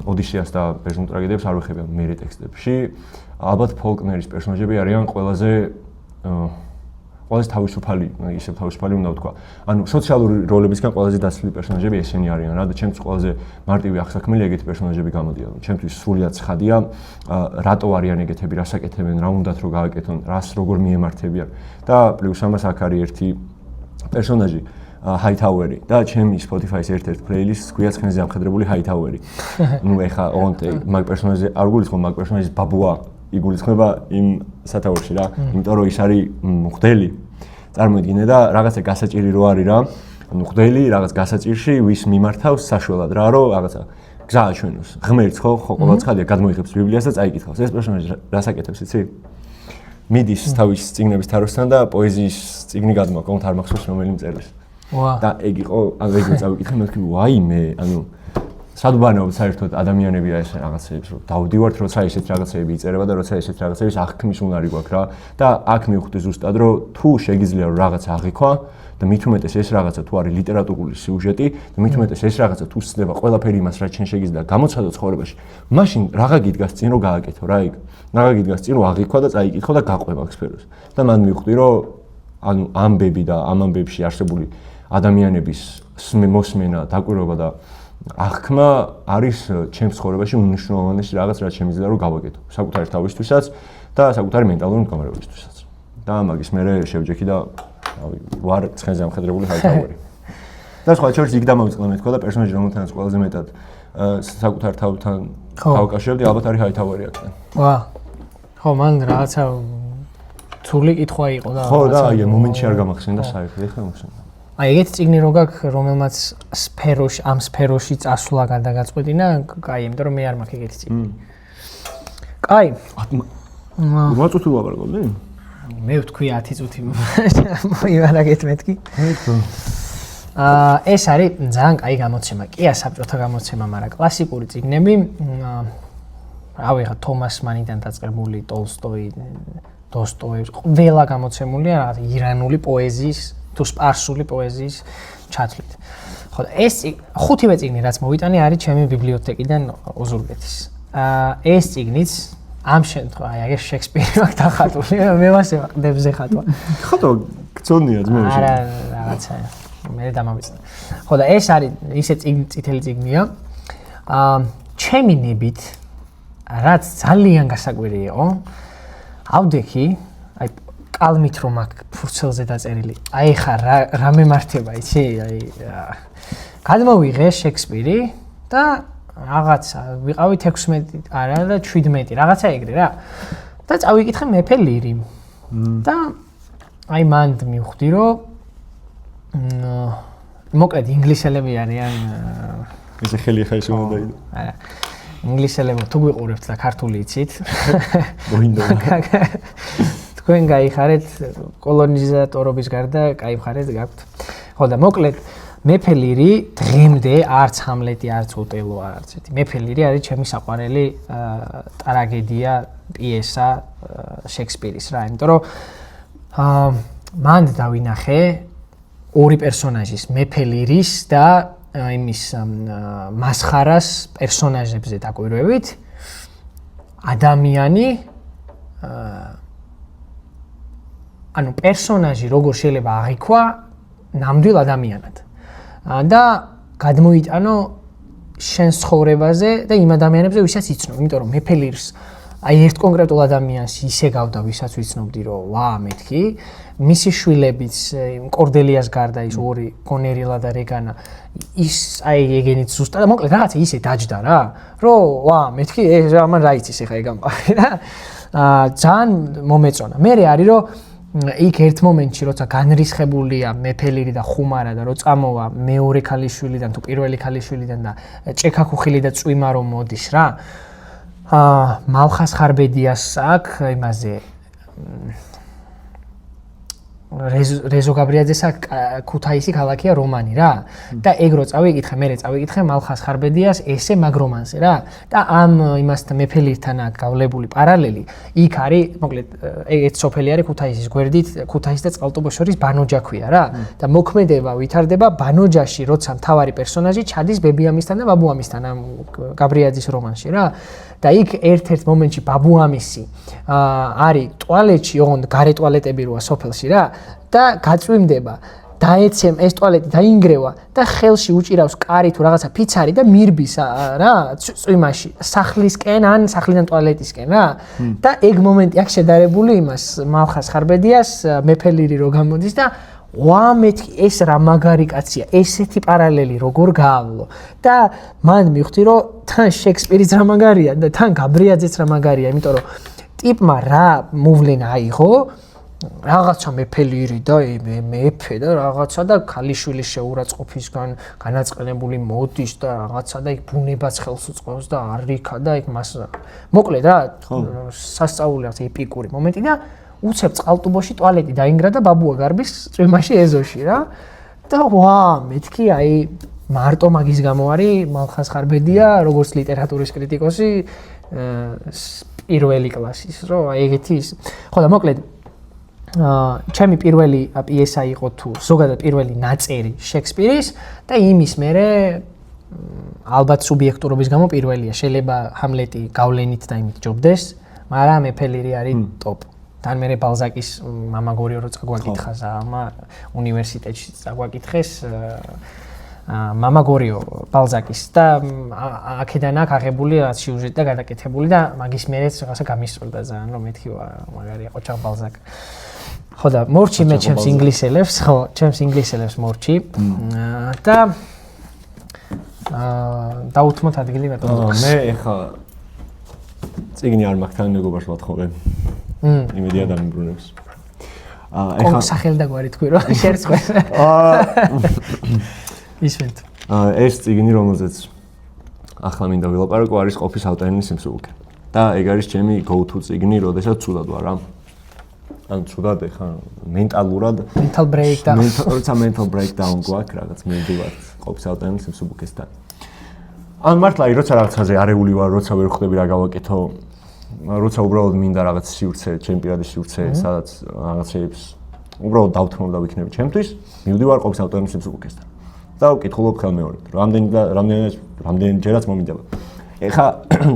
ოდისეას და ბერძნულ ტრაგედიებს არ ვეხებია მერე ტექსტებში. ალბათ ფოლკნერის პერსონაჟები არიან ყველაზე თავისუფალი, ისევ თავისუფალი უნდა ვთქვა. ანუ სოციალური როლებისგან ყველაზე დაცლილი პერსონაჟები ესენი არიან რა და ჩემთვის ყველაზე მარტივი აღსაქმელი ეგეთი პერსონაჟები გამოდიან. ჩემთვის სრულიად ცხადია, რატო არიან ეგეთები, რას აკეთებენ, რა უნდათ რომ გააკეთონ, რას როგორ მიემართებიან. და პლუს ამას აქ არის ერთი პერსონაჟი Hightower-ი და ჩემი Spotify-ის ერთ-ერთ პლეილისტს ქვია ცხენზე ამხედრებული Hightower-ი. ნუ ეხა ოღონდ მაგ პერსონაჟზე არ გულისხმობ მაგ პერსონაჟის ბაბუა იგულისხმება იმ სათაურში რა, იმიტომ რომ ის არის მღვდელი. წარმოიდგინე და რაღაცა გასაჭირი რო არის რა, ანუ მღვდელი რაღაც გასაჭირში ვის მიმართავს საშველად რა, რომ რაღაცა გზა აჩვენოს. ღმერთს ხო ყველა ცხადია გადმოიღებს ბიბლიას და წაიკითხავს. ეს პერსონაჟი რას აკეთებს იცი? მიდის თავის წიგნების თაროსთან და პოეზიის წიგნი გადმოაქვს, არ მახსოვს რომელი მწერლის. და ეგ იყო, ანუ ეგ წავიკითხე, მე ვთქვი, ვაიმე, ანუ სად ვბანაობ საერთოდ ადამიანები ეს რაღაცებს, რომ დავდივართ, როცა ესეთ რაღაცები იწერება და როცა ესეთ რაღაცების აღქმის უნარი გვაქვს რა. და აქ მივხვდი ზუსტად, რომ თუ შეგიძლია რომ რაღაცა აღიქვა და მით უმეტეს ეს რაღაცა თუ არის ლიტერატურული სიუჟეტი და მით უმეტეს ეს რაღაცა თუ სცდება ყველაფერი იმას, რაც შენ შეგიძლია გამოცადო ცხოვრებაში, მაშინ რაღა გიდგას წინ რომ გააკეთო რა იქ. რაღა გიდგას წინ რომ აღიქვა და წაიკითხო და გაყვება აქ სფეროს. და მან მივხვდი, რომ ანუ ამბები და ამ ამბებში არსებული ადამიანების მოსმენა, დაკვირვება და აღქმა არის ჩემს ცხოვრებაში უნიშნულოვანესი რაღაც, რაც შემიძლია რომ გავაკეთო. საკუთარი თავისთვისაც და საკუთარი მენტალური მდგომარეობისთვისაც. და მაგის მერე შევჯექი და ვარ ცხენზე ამხედრებული Hightower-ი. და სხვა შორის იქ დამოვიწყდა მე თქვა და პერსონაჟი რომელთანაც ყველაზე მეტად საკუთარ თავთან გავაკავშირებდი, ალბათ არის Hightower-ი აქ. ხო, მან რაღაცა თული კითხვა იყო და ხო და აი მომენტში არ გამახსენდა საერთოდ ეხლა მომხსენდა. აი ეგეთი წიგნი რო გაქვს, რომელმაც სფეროში, ამ სფეროში წასვლა გადაგაწყვეტინა, კაი, იმიტომ რომ მე არ მაქვს ეგეთი წიგნი. კაი. რა წუთი ვაბარგავდი? მე ვთქვი 10 წუთი მოივარაგეთ მეთქი. ეს არის ძალიან კაი გამოცემა. კია საბჭოთა გამოცემა, მაგრამ კლასიკური წიგნები, რავი, ხა თომას მანიდან დაწყებული ტოლსტოი, დოსტოევსკი, ყველა გამოცემულია რაღაც ირანული პოეზიის თუ სპარსული პოეზიის ჩათვლით. ხო და ეს ხუთივე წიგნი რაც მოვიტანე არის ჩემი ბიბლიოთეკიდან ოზურგეთის. ეს წიგნიც ამ შემთხვევაში აი ეს შექსპირი მაქვს დახატული, მე მას ევაყდებზე ხატვა. ხატვა გწონია ძმები. არა, რაღაცა მე დამავიწყდა. ხო და ეს არის ისე წითელი წიგნია. ჩემი ნებით რაც ძალიან გასაკვირი იყო, ავდექი, აი კალმით რომ აქ ფურცელზე დაწერილი. აი ხა რა მემართება, იცი? აი გადმოვიღე შექსპირი და რაღაცა ვიყავით 16 არა და 17 რაღაცა ეგრე რა. და წავიკითხე მეფე ლირი. და აი მანდ მივხვდი რომ მოკლედ ინგლისელები არიან ესე ხელი ხა ისე უნდა დაიდო. არა. ინგლისელებო თუ გვიყურებთ და ქართული იცით. მოინდა. თქვენ გაიხარეთ კოლონიზატორობის გარდა, კაი მხარეც გაქვთ. ხო და მოკლედ მეფე ლირი დღემდე არც ჰამლეტი, არც ოტელო, არც ერთი. მეფე ლირი არის ჩემი საყვარელი ტრაგედია, პიესა შექსპირის რა, იმიტომ რომ მანდ დავინახე ორი პერსონაჟის, მეფე ლირის და იმის მასხარას პერსონაჟებზე დაკვირვებით ადამიანი ანუ პერსონაჟი როგორ შეიძლება აღიქვა ნამდვილ ადამიანად და გადმოიტანო შენ ცხოვრებაზე და იმ ადამიანებზე ვისაც იცნობ, იმიტომ რომ მეფე ლირს აი ერთ კონკრეტულ ადამიანს ისე გავდა, ვისაც ვიცნობდი, რომ ვა, მეთქი, მისი შვილებიც კორდელიას გარდა ის ორი გონერილა და რეგანა ის აი ეგენიც ზუსტად და მოკლედ რაღაცა ისე დაჯდა რა, რომ ვა, მეთქი, ეს ამან რა იცის ახლა ეგ ამბავი რა. ძალიან მომეწონა. მე არის რომ იქ ერთ მომენტში როცა განრისხებულია მეფე ლირი და ხუმარა და რო წამოვა მეორე ქალიშვილიდან თუ პირველი ქალიშვილიდან და ჭექაქუხილი და წვიმა რომ მოდის რა. მალხას ხარბედიას აქვს იმაზე რეზო გაბრიაძეს აქვს ქუთაისი ქალაქია რომანი რა და ეგ რო წავიკითხე, მე წავიკითხე მალხას ხარბედიას ესე მაგ რომანზე რა და ამ იმასთან მეფე ლირთან აქვს გავლებული პარალელი იქ არის მოკლედ ეს სოფელი არის ქუთაისის გვერდით ქუთაის და წყალტუბოს შორის ბანოჯა ქვია რა და მოქმედება ვითარდება ბანოჯაში როცა მთავარი პერსონაჟი ჩადის ბებიამისთან და ბაბუამისთან ამ გაბრიაძის რომანში რა და იქ ერთ-ერთ მომენტში ბაბუამისი არის ტუალეტში, ოღონდ გარე ტუალეტები როა სოფელში რა და გაწვიმდება დაეცემ ეს ტუალეტი დაინგრევა და ხელში უჭირავს კარი თუ რაღაცა ფიცარი და მირბის რა წვიმაში სახლისკენ ან სახლიდან ტუალეტისკენ რა და ეგ მომენტი აქ შედარებული იმას მალხას ხარბედიას მეფე ლირი რო გამოდის და ვა მეთქი ეს რა მაგარი კაცია ესეთი პარალელი როგორ გაავლო და მან მივხვდი რომ თან შექსპირის რა მაგარია და თან გაბრიაძეც რა მაგარია იმიტომ რომ ტიპმა რა მოვლენა აიღო რაღაცა მეფე ლირი და მეფე და რაღაცა და ქალიშვილის შეურაცხყოფისგან განაწყენებული მოდის და რაღაცა და იქ ბუნებას ხელს უწყობს და არიქა და იქ მას მოკლედ რა სასწაული აქვს ეპიკური მომენტი და უცებ წყალტუბოში ტუალეტი დაინგრა და ბაბუა გარბის წვიმაში ეზოში რა და ვა მეთქი აი მარტო მაგის გამო არის მალხას ხარბედია როგორც ლიტერატურის კრიტიკოსი პირველი კლასის რო აი ეგეთი ის ხო და მოკლედ ჩემი პირველი პიესა იყო თუ ზოგადად პირველი ნაწერი შექსპირის და იმის მერე ალბათ სუბიექტურობის გამო პირველია შეიძლება ჰამლეტი გავლენით და იმით ჯობდეს მაგრამ მეფე ლირი არის ტოპ თან მერე ბალზაკის მამა გორიო რო წაგვაკითხა ზამა უნივერსიტეტში წაგვაკითხეს მამა გორიო ბალზაკის და აქედან აქ აღებული სიუჟეტი და გადაკეთებული და მაგის მერეც რაღაცა გამისწორდა ძალიან რომ მეთქი მაგარია ყოჩა ბალზაკ ხო და მორჩი მე ჩემს ინგლისელებს ხო ჩემს ინგლისელებს მორჩი და დაუთმოთ ადგილი მე მე ეხა წიგნი არ მაქვს თან მეგობარს ვათხოვე. იმედია დამიბრუნებს. ეხლა სახელდაგვარი თქვი რომ შერწყვეს. ისმენთ. ეს წიგნი რომელზეც ახლა მინდა ვილაპარაკო არის ყოფის ავტოენის სიმსუბუქე. და ეგ არის ჩემი go-to წიგნი, როდესაც ცუდად ვარ რა. ან ცუდად ეხა მენტალურად mental breakdown. mental breakdown გვაქვს რაღაც მივდივართ ყოფის ავტოენის სიმსუბუქესთან. ან მართლა როცა რაღაცაზე არეული ვარ, როცა ვერ ხვდები რა გავაკეთო, როცა უბრალოდ მინდა რაღაც სივრცე, ჩემი პირადი სივრცე, სადაც რაღაცებს უბრალოდ დავთმობ და ვიქნები ჩემთვის, მივდივარ ყოფის ავტოენის სიმსუბუქესთან. და ვკითხულობ ხელმეორედ, რამდენჯერაც მომიდება. ეხლა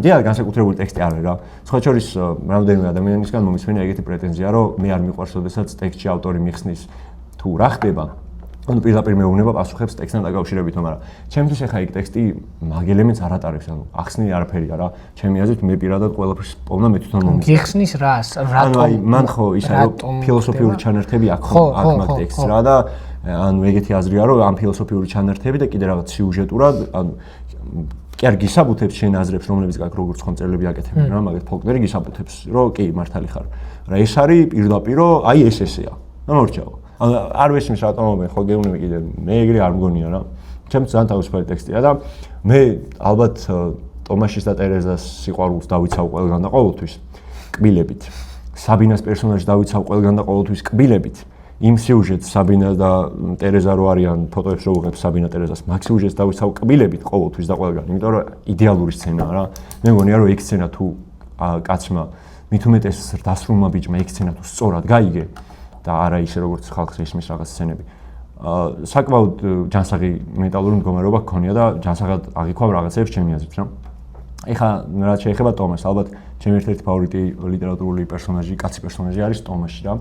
დიახ, განსაკუთრებული ტექსტი არ არის რა. სხვა შორის რამდენიმე ადამიანისგან მომისმენა ეგეთი პრეტენზია, რომ მე არ მიყვარს, როდესაც ტექსტში ავტორი მიხსნის თუ რა ხდება, ანუ პირდაპირ მეუბნება პასუხებს ტექსტთან დაკავშირებით, მაგრამ ჩემთვის ეხლა ეგ ტექსტი მაგ ელემენტს არ ატარებს, ანუ ახსნილი არაფერია რა. ჩემი აზრით მე პირადად ყველაფერს პოვნა მე თვითონ მომისმენ. გიხსნის რას? ანუ აი მან ხო ის არის ფილოსოფიური ჩანართები აქვს მაგ ტექსტს რა და ანუ ეგეთი აზრია რომ ამ ფილოსოფიური ჩანართები და კიდე რაღაც სიუჟეტურად ანუ კი არ გისაბუთებს შენ აზრებს რომლებიც გაქვს როგორც ხომწერლები აკეთებენ რა მაგეთ ფოლკლორი გისაბუთებს რომ კი მართალი ხარ რა ეს არის პირდაპირ აი ეს ესეა მომორჩაო ანუ არ ვესმის რატომ მე ხო გეუბნები კიდე მე ეგრე არ მგონია რა ჩემს ძალიან თავისუფალი ტექსტია და მე ალბათ ტომაშის და ტერეზას სიყვარულს დავიცავ ყველგან და ყოველთვის კბილებით საბინას პერსონაჟს დავიცავ ყველგან და ყოველთვის კბილებით იმ სიუჟეტს საბინა და ტერეზა რო არიან ფოტოებს რო ვიღებ საბინა ტერეზას მაგ სიუჟეტს დავიცავ კბილებით ყოველთვის და ყველგან იმიტომ რომ იდეალური სცენაა რა მე მგონია რომ ეგ სცენა თუ კაცმა მით უმეტეს დასრულმა ბიჭმა ეგ სცენა თუ სწორად გაიგე და არა ისე როგორც ხალხს ისმის რაღაც სცენები საკმაოდ ჯანსაღი მენტალური მდგომარეობა გქონია და ჯანსაღად აღიქვამ რაღაცებს ჩემი აზრით რა ეხლა რაც შეეხება ტომას ალბათ ჩემი ერთ-ერთი ფავორიტი ლიტერატურული პერსონაჟი კაცი პერსონაჟი არის ტომაში რა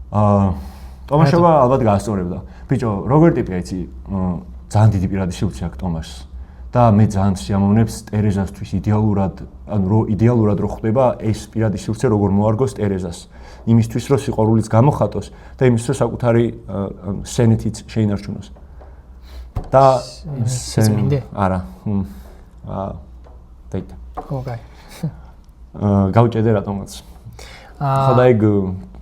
ტომაშობა ალბათ გაასწორებდა. ბიჭო, როგორ ტიპია იცი? ძალიან დიდი პირადი სივრცე აქვს ტომაშს. და მე ძალიან სიამოვნებს ტერეზასთვის იდეალურად, ანუ რო იდეალურად რო ხდება ეს პირადი სივრცე როგორ მოარგოს ტერეზას. იმისთვის რომ სიყვარულიც გამოხატოს და იმისთვის რომ საკუთარი სენეთიც შეინარჩუნოს. და სემინდე? არა. დაიტა. ოკეი. გავჭედე რატომაც. ხოდა ეგ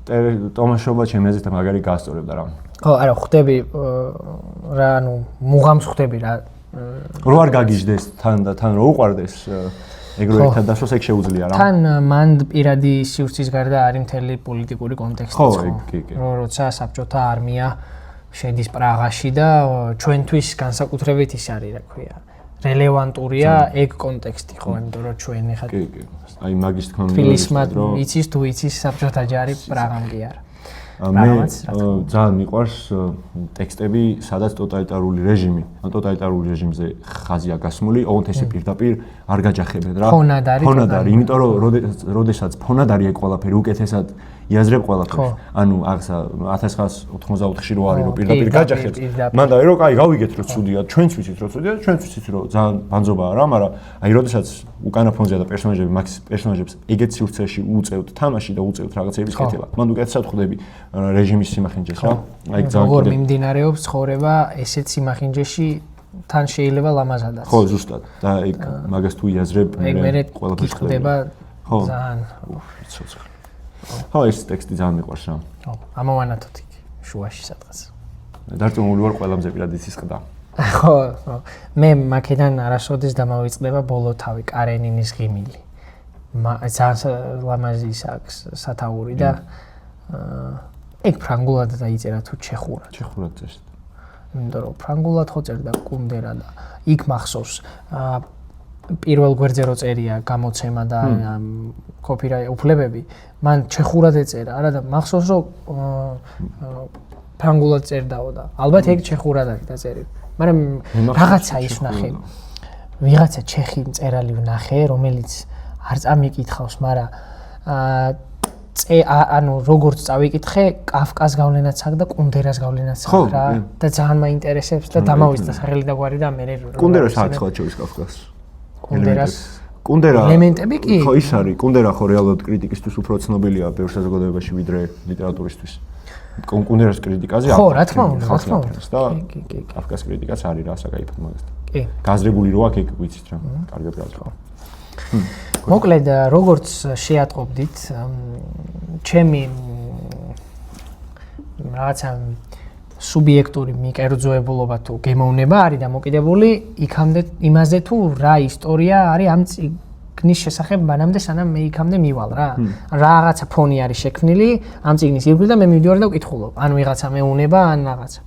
ტომაშობა ჩემი აზრით მაგარი გაასწორებდა რა. ხო, არა, ხვდები რა, ანუ მუღამს ხვდები რა. რო არ გაგიჟდეს თან და თან რო უყვარდეს, ეგ რო ერთად დასვას ეგ შეუძლია რა. თან მან პირადი სივრცის გარდა არის მთელი პოლიტიკური კონტექსტიც ხო, კი. როცა საბჭოთა არმია შედის პრაღაში და ჩვენთვის განსაკუთრებით ის არის, რა ქვია. რელევანტურია ეგ კონტექსტი ხო, იმიტომ რომ ჩვენ ეხლა კი. აი მაგის თქმა უნდა ფილისმად იცის თუ იცის საბჭოთა ჯარი პრაღამ კი არა. მე ძალიან მიყვარს ტექსტები, სადაც ტოტალიტარული რეჟიმი, ან ტოტალიტარული რეჟიმზე ხაზია გასმული, ოღონდ ესე პირდაპირ არ გაჯახებენ რა. ფონად არის, იმიტომ რომ როდესაც ფონად არის ეგ ყველაფერი, უკეთესად იაზრებ ყველაფერს. ანუ აღსა 1984-ში რო არის რომ პირდაპირ გაჯახებს. მანდა რომ კაი გავიგეთ რომ ცუდია, ჩვენც ვიცით რომ ცუდია, ჩვენც ვიცით რომ ძალიან ბანძობაა რა, მაგრამ აი როდესაც უკანა ფონზეა და პერსონაჟები მაგ პერსონაჟებს ეგეთ სივრცეში უწევთ თამაში და უწევთ რაღაცების კეთება. მან უკეთესად ხვდები რეჟიმის სიმახინჯეს რა. აი ძალიან როგორ მიმდინარეობს ცხოვრება ესეთ სიმახინჯეში თან შეიძლება ლამაზადაც. ხო, ზუსტად. და ეგ მაგას თუ იაზრებ, მე ყველაფერს ხდება ძალიან ცოცხლ. ხო, ეს ტექსტი ძალიან მიყვარს რა. ხო, ამოვანათოთ იქ შუაში სადღაც. დარწმუნებული ვარ ყველამზე პირადად იცის ყდა. ხო, მე მაქედან არასოდეს დამავიწყდება ბოლო თავი კარენინის ღიმილი. ძალიან ლამაზი აქვს სათაური და ეგ ფრანგულად დაიწერა თუ ჩეხურად. ჩეხურად წეს. იმიტომ რომ ფრანგულად ხო წერდა კუნდერა და იქ მახსოვს პირველ გვერდზე რო წერია გამოცემა და კოპირაით უფლებები, მან ჩეხურად ეწერა, არა და მახსოვს რომ ფრანგულად წერდაო და ალბათ ეგ ჩეხურად არის დაწერილი. მაგრამ რაღაცა ის ვნახე. ვიღაცა ჩეხი მწერალი ვნახე, რომელიც არ წამიკითხავს, მაგრამ ანუ როგორც წავიკითხე, კაფკას გავლენაც აქვს და კუნდერას გავლენაც აქვს რა და ძალიან მაინტერესებს და დამავიწყდა სახელი და გვარი და მე კუნდერას აქვს ხო შორის კაფკას. კუნდერა ელემენტები კი? ხო ის არის, კუნდერა ხო რეალურად კრიტიკისთვის უფრო ცნობილია ბევრ საზოგადოებაში ვიდრე ლიტერატურისთვის. კუნდერას კრიტიკაზე ხო, რა თქმა უნდა, რა თქმა უნდა. და კაფკას კრიტიკაც არის რა საკაიფოდ მაგასთან. კი. გაზრებული რო აქვს ეგ ვიცით რა, კარგად გავწვა. მოკლედ როგორც შეატყობდით ჩემი რაღაცა სუბიექტური მიკერძოებულობა თუ გემოვნება არის დამოკიდებული იქამდე იმაზე თუ რა ისტორია არის ამ წიგნის შესახებ მანამდე სანამ მე იქამდე მივალ რა. რაღაცა ფონი არის შექმნილი ამ წიგნის ირგვლივ და მე მივიდივარ და ვკითხულობ. ან ვიღაცა მეუნება, ან რაღაცა.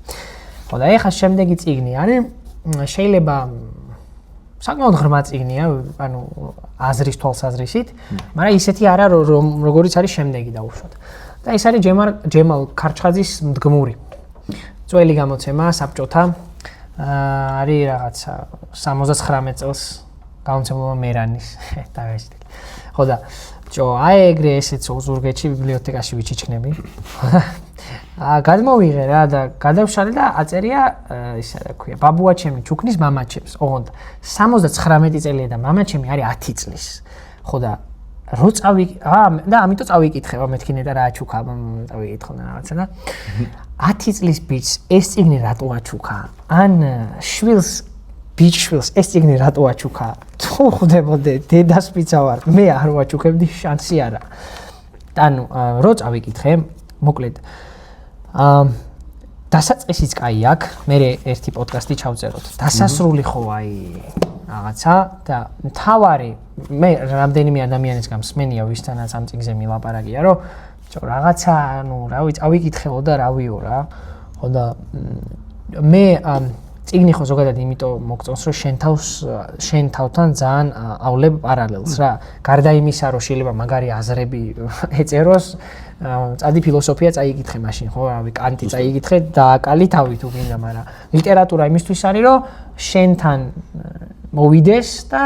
ხო და ეხლა შემდეგი წიგნი არის შეიძლება საკმაოდ ღრმა წიგნია, ანუ აზრის თვალსაზრისით, მაგრამ ისეთი არა როგორიც არის შემდეგი დაუშვათ. და ეს არის ჯემალ ქარჩხაძის მდგმური. ძველი გამოცემა საბჭოთა არის რაღაცა 79 წელს გამოცემულობა მერანის დაგეჭდილი. ხო და აი ეგრე ესეც ზურგეთში ბიბლიოთეკაში ვიჩიჩქნები. გადმოვიღე რა და გადავშალე და აწერია ისა რა ქვია ბაბუაჩემი ჩუქნის მამაჩემს. ოღონდ 79 წელია და მამაჩემი არის 10 წლის. ხო და რო და ამიტომ წავიკითხე მეთქი ნეტა რა ჩუქა წავიკითხო რაღაცა და 10 წლის ბიჭს ეს წიგნი რატო აჩუქა? ან ბიჭშვილს ეს წიგნი რატო აჩუქა? თუ ხვდებოდე დედას პიცა ვარ, მე არ ვაჩუქებდი, შანსი არა. ანუ რო წავიკითხე, მოკლედ დასაწყისიც კაი აქვს, მე ერთი პოდკასტი ჩავწეროთ. დასასრული ხო აი რაღაცა და მთავარი მე რამდენიმე ადამიანის გამსმენია ვისთანაც ამ წიგნზე მილაპარაკია, რომ რაღაცა ანუ რა ვიცი, წავიკითხეო და რავიო რა. ხო და მე წიგნი ხო ზოგადად იმიტომ მოგწონს, რომ შენ თავთან ძალიანავლებ პარალელს რა. გარდა იმისა, რომ შეიძლება მაგარი აზრები ეწეროს, წადი ფილოსოფია წაიკითხე მაშინ, ხო, რავი, კანტი წაიკითხე და აკალი თავი თუ გინდა, მაგრამ ლიტერატურა იმისთვის არის, რომ შენთან მოვიდეს და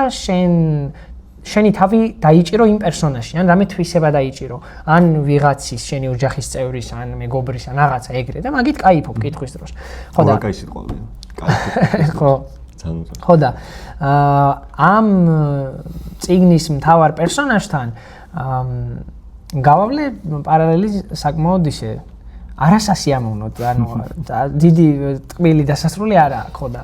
შენი თავი დაიჭირო იმ პერსონაჟში, ან რამე თვისება დაიჭირო, ან ვიღაცის, შენი ოჯახის წევრის, ან მეგობრის, ან რაღაცა ეგრე და მაგით კაიფობ კითხვის დროს. ხო და კაი სიტყვაა. ხო. ხო და ამ წიგნის მთავარ პერსონაჟთან გავავლე პარალელი საკმაოდ ისე არასასიამოვნოდ, ანუ დიდი ტკბილი დასასრული არა აქვს, ხო და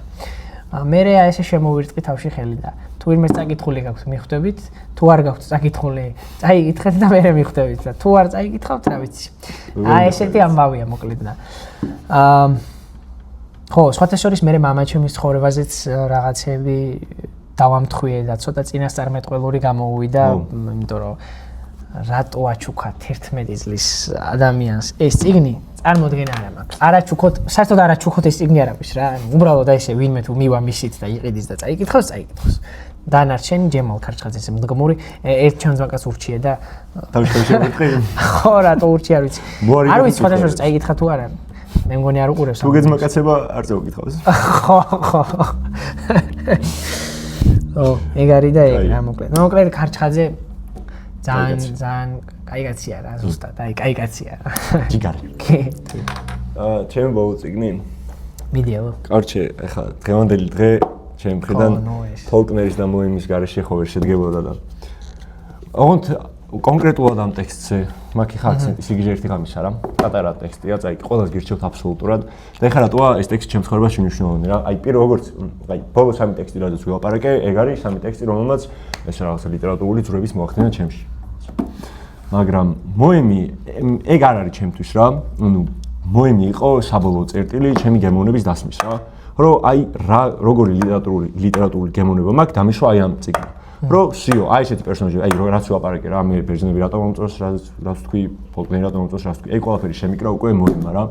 მე ესე შემოვირტყი თავში ხელი და თუ ვინმეს წაკითხული გაქვთ მიხვდებით, თუ არ გაქვთ წაკითხული, წაიკითხეთ და მე მიხვდებით და თუ არ წაიკითხავთ, რა ვიცი. ესეთი ამბავია მოკლედ და ხო, სხვათა შორის მე მამაჩემის ცხოვრებაზეც რაღაცები დავამთხვიე და ცოტა წინასწარმეტყველური გამოუვიდა, იმიტომ რომ რატო აჩუქა 11 წლის ადამიანს ეს წიგნი წარმოდგენა არ მაქვს. არაჩუქოთ, საერთოდ არაჩუქოთ ეს წიგნი არ არის რა. უბრალოდ ესე ვინმე თუ მივა მისით და იყიდის და წაიკითხავს. დანარჩენი ჯემალ ქარჩხაძის მდგმური ერთ ჩანძვაკას ურჩიე და თავში შევიტყვი. ხო, რატო ურჩი არ ვიცი. არ ვიცი სხვათა შორის წაიკითხა თუ არა. მე მგონი არ უყურებს. თუ გეძმაკაცება არ წაუკითხავს. ხო. ო, ეგ არის და ეგ რა მოკლედ. მოკლედ ქარჩხაძე ძალიან კაი კაცია რა, ზუსტად, აი კაი კაცია რა. ჯიგარი. ჩემი ბოლო წიგნი. მიდიო. კარჩე, ეხლა დღევანდელი დღე ჩემი მხრიდან ფოლკნერის და მოემის გარეშე ხო ვერ შედგებოდა და ოღონდ კონკრეტულად ამ ტექსტზე მაქვს ხა აქცენტი სიგიჟე ერთი ღამის არა პატარა ტექსტია წაიკი ყველას გირჩევთ აბსოლუტურად და ეხლა რატოა ეს ტექსტი ჩემს ცხოვრებაში მნიშვნელოვანი რა აი პირველ როგორც აი ბოლო სამი ტექსტი რადგან ვილაპარაკე ეგ არის სამი ტექსტი რომელმაც ეს რაღაცა ლიტერატურული ძვრების მოახდინა ჩემში მაგრამ მოემი ეგ არ არის ჩემთვის რა ანუ მოემი იყო საბოლოო წერტილი ჩემი გემოვნების დასმის რა რომ აი რა როგორი ლიტერატურული გემოვნება მაქვს დამიშვა აი ამ წიგნი რო სიო აი ესეთი პერსონაჟი აი რაც ვაპარაკე რა მე ბერძნები რატომ მომწონს რაც თქვი ფოლკლორი რატომ მომწონს რაც თქვი ეგ ყველაფერი შემიკრა უკვე მოიმა რა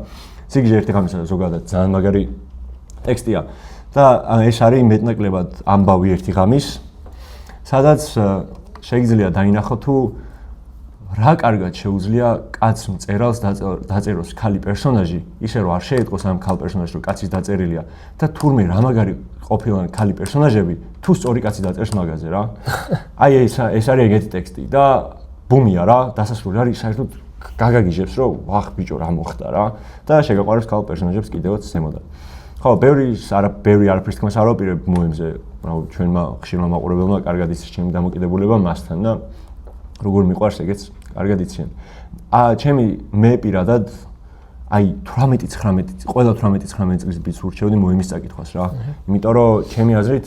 სიგიჟე ერთი ღამისა ზოგადად ძალიან მაგარი ტექსტია და ეს არის მეტნაკლებად ამბავი ერთი ღამის სადაც შეიძლება დაინახო თუ რა კარგად შეუძლია კაცს მწერალს დაწეროს ქალი პერსონაჟი ისე რომ არ შეეტყოს ამ ქალ პერსონაჟს რომ კაცის დაწერილია და თურმე რა მაგარი ყოფილან ქალი პერსონაჟები თუ სწორი კაცი დაწერს მაგაზე რა აი ეს არის ეგეთი ტექსტი და ბუმია რა დასასრული არის საერთოდ გაგაგიჟებს რომ ვახ ბიჭო რა მოხდა რა და შეგაყვარებს ქალ პერსონაჟებს კიდევაც ზემოდან ხო ბევრი არაფრის თქმას არ ვაპირებ მოემზე რა ჩვენმა ხშირმა მაყურებელმა კარგად ისე ჩემი დამოკიდებულება მასთან და როგორ მიყვარს ეგეც კარგად იციან. ჩემი მე პირადად აი 18-19 ყველა 18-19 წლის ბიჭს ურჩევდი მოემის წაკითხვას რა. იმიტომ რომ ჩემი აზრით